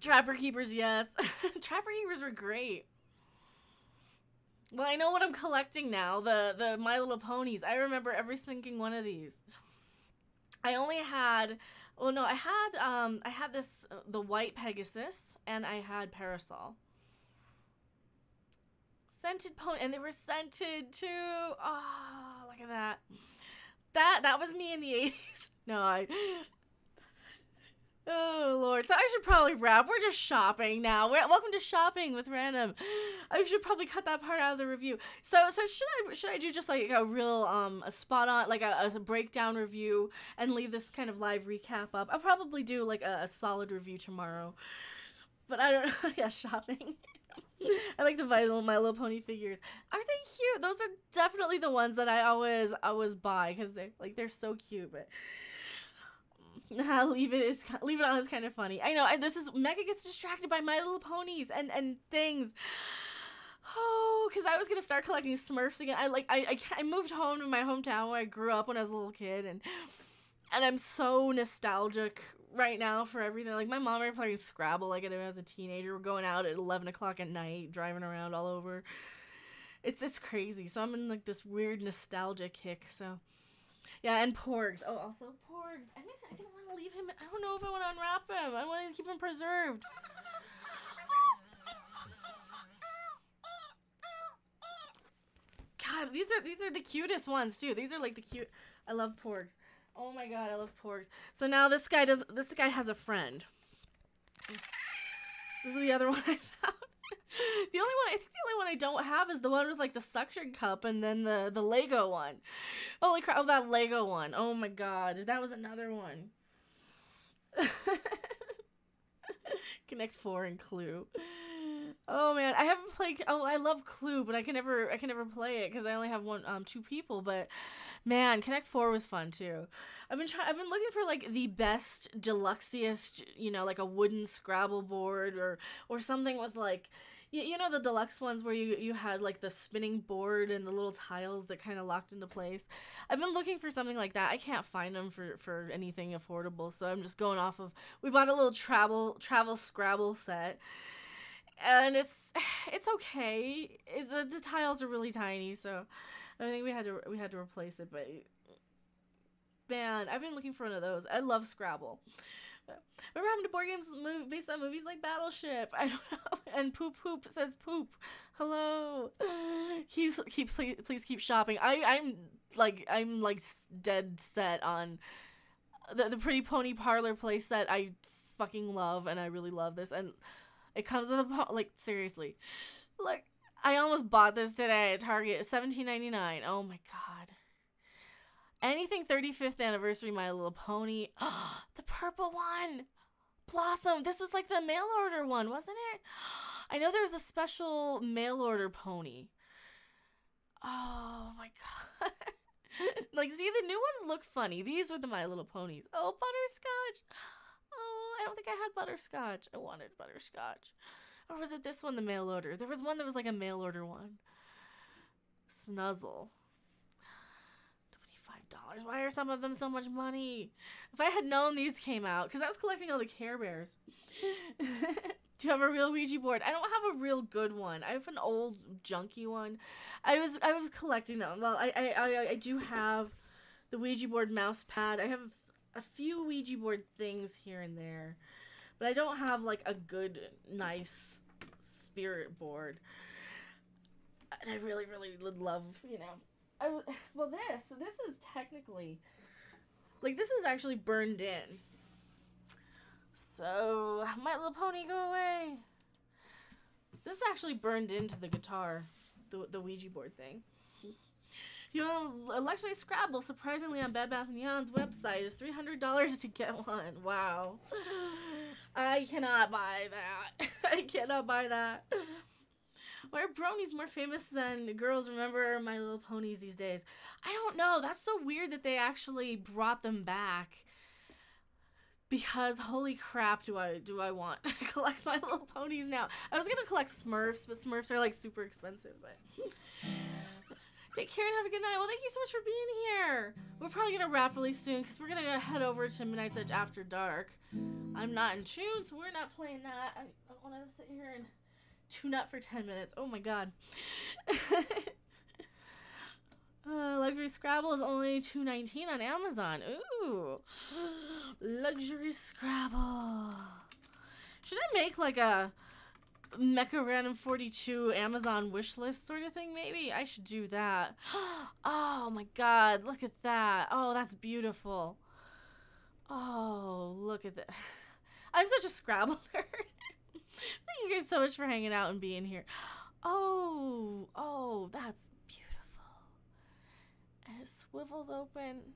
Trapper Keepers, yes. Trapper Keepers were great. Well, I know what I'm collecting now. The My Little Ponies. I remember every single one of these. I only had. Well, no, I had this, the white Pegasus, and I had Parasol. Scented pony, and they were scented too. Oh, look at that. That was me in the 80s. No, oh Lord. So I should probably wrap. We're just shopping now. Welcome to Shopping with Random. I should probably cut that part out of the review. So should I do just like a real a spot on, like a breakdown review, and leave this kind of live recap up? I'll probably do like a solid review tomorrow. But I don't know. Yeah, shopping. I like to buy My Little Pony figures. Aren't they cute? Those are definitely the ones that I always buy because they're so cute. But leave it on is kind of funny. I know. Mecha gets distracted by My Little Ponies and things. Oh, because I was gonna start collecting Smurfs again. I moved home to my hometown where I grew up when I was a little kid, and I'm so nostalgic right now for everything. Like, my mom and I are playing Scrabble like I did when I was a teenager. We're going out at 11 o'clock at night, driving around all over. It's crazy. So I'm in, like, this weird nostalgia kick, so. Yeah, and Porgs. Oh, also Porgs. I didn't want to leave him. I don't know if I want to unwrap him. I want to keep him preserved. God, these are the cutest ones, too. These are, like, the cute. I love Porgs. Oh my god, I love Porgs. So now this guy has a friend. This is the other one I found. The only one I don't have is the one with, like, the suction cup and then the Lego one. Holy crap, oh, that Lego one. Oh my god, that was another one. Connect 4 and Clue. Oh man, I haven't played. Oh, I love Clue, but I can never play it because I only have two people. But man, Connect 4 was fun too. I've been looking for like the best deluxeiest, like a wooden Scrabble board or something with like, you know, the deluxe ones where you had like the spinning board and the little tiles that kind of locked into place. I've been looking for something like that. I can't find them for anything affordable, so I'm just going off of. We bought a little travel Scrabble set. And it's okay. The tiles are really tiny, so I think we had to replace it. But man, I've been looking for one of those. I love Scrabble. Remember having to board games based on movies like Battleship? I don't know. And Poop says poop. Hello. Please keep shopping. I'm dead set on the Pretty Pony Parlor play set. I fucking love, and I really love this. And it comes with seriously. Like, I almost bought this today at Target. $17.99. Oh my god. Anything 35th anniversary My Little Pony. The purple one. Blossom. This was like the mail order one, wasn't it? I know there was a special mail order pony. Oh my god. See, the new ones look funny. These were the My Little Ponies. Oh, butterscotch. Oh, I don't think I had butterscotch. I wanted butterscotch. Or was it this one, the mail order? There was one that was like a mail order one. Snuzzle. $25. Why are some of them so much money? If I had known these came out, because I was collecting all the Care Bears. Do you have a real Ouija board? I don't have a real good one. I have an old junky one. I was collecting them. Well, I do have the Ouija board mouse pad. I have a few Ouija board things here and there, but I don't have like a good, nice spirit board. And I really, really would love, this is technically, this is actually burned in. So, My Little Pony, go away. This is actually burned into the guitar, the Ouija board thing. You know, Electronic Scrabble, surprisingly, on Bed Bath & Beyond's website is $300 to get one. Wow. I cannot buy that. I cannot buy that. Why are bronies more famous than girls remember My Little Ponies these days? I don't know. That's so weird that they actually brought them back. Because holy crap, do I want to collect My Little Ponies now? I was gonna collect Smurfs, but Smurfs are like super expensive. But take care and have a good night. Well, thank you so much for being here. We're probably gonna wrap really soon because we're gonna head over to Midnight's Edge After Dark. I'm not in tune, so we're not playing that. I want to sit here and tune up for 10 minutes. Oh my god. Luxury Scrabble is only $2.19 on Amazon. Ooh. Luxury Scrabble. Should I make like a Mecha Random 42 Amazon wish list sort of thing? Maybe I should do that. Oh my god, look at that. Oh, that's beautiful. Oh, look at that. I'm such a Scrabble nerd. Thank you guys so much for hanging out and being here. Oh, that's beautiful. And it swivels open.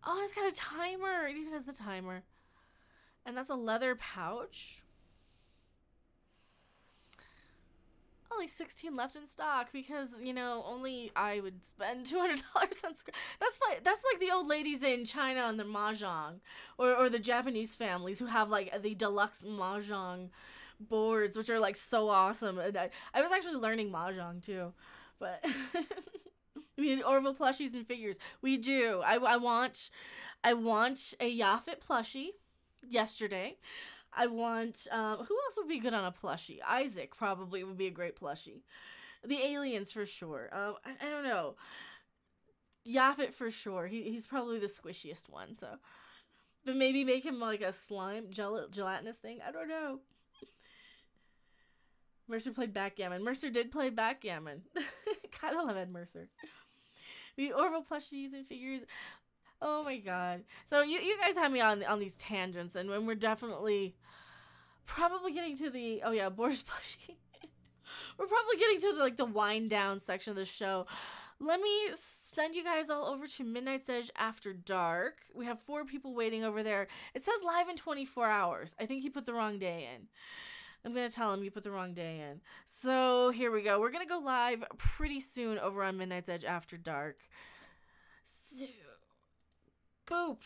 Oh, it's got a timer. It even has the timer. And that's a leather pouch. Only 16 left in stock because, only I would spend $200 on Scrabble. That's like the old ladies in China on their mahjong, or the Japanese families who have like the deluxe mahjong boards, which are like so awesome. And I was actually learning mahjong too, but we need Orville plushies and figures. We do. I want I want a Yaphet plushie yesterday. I want, who else would be good on a plushie? Isaac probably would be a great plushie. The aliens for sure. I don't know. Yaphet for sure. He's probably the squishiest one, so. But maybe make him like a slime, gelatinous thing. I don't know. Mercer played backgammon. Mercer did play backgammon. Kind of love Ed Mercer. We need Orville plushies and figures. Oh my god. So you guys had me on these tangents, and when we're definitely probably getting to the, oh yeah, Boris plushie. We're probably getting to the wind down section of the show. Let me send you guys all over to Midnight's Edge After Dark. We have 4 people waiting over there. It says live in 24 hours. I think he put the wrong day in. I'm going to tell him you put the wrong day in. So here we go. We're going to go live pretty soon over on Midnight's Edge After Dark. So, boop.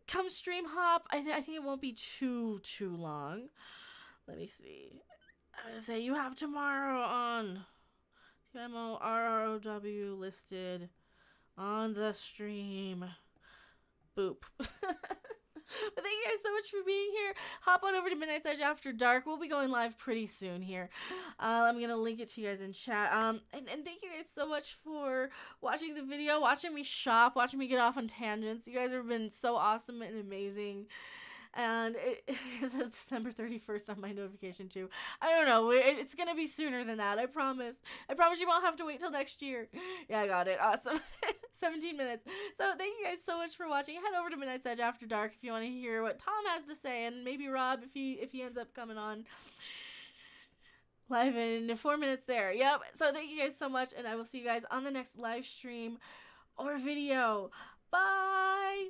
Come stream hop. I think it won't be too long. Let me see. I'm going to say you have tomorrow on TMORROW listed on the stream. Boop. But thank you guys so much for being here. Hop on over to Midnight's Edge After Dark. We'll be going live pretty soon here. I'm going to link it to you guys in chat. And thank you guys so much for watching the video, watching me shop, watching me get off on tangents. You guys have been so awesome and amazing. And it says December 31st on my notification too. I don't know. It's going to be sooner than that. I promise. I promise you won't have to wait till next year. Yeah, I got it. Awesome. 17 minutes. So thank you guys so much for watching. Head over to Midnight's Edge After Dark if you want to hear what Tom has to say, and maybe Rob if he ends up coming on live in 4 minutes there. Yep. So thank you guys so much, and I will see you guys on the next live stream or video. Bye.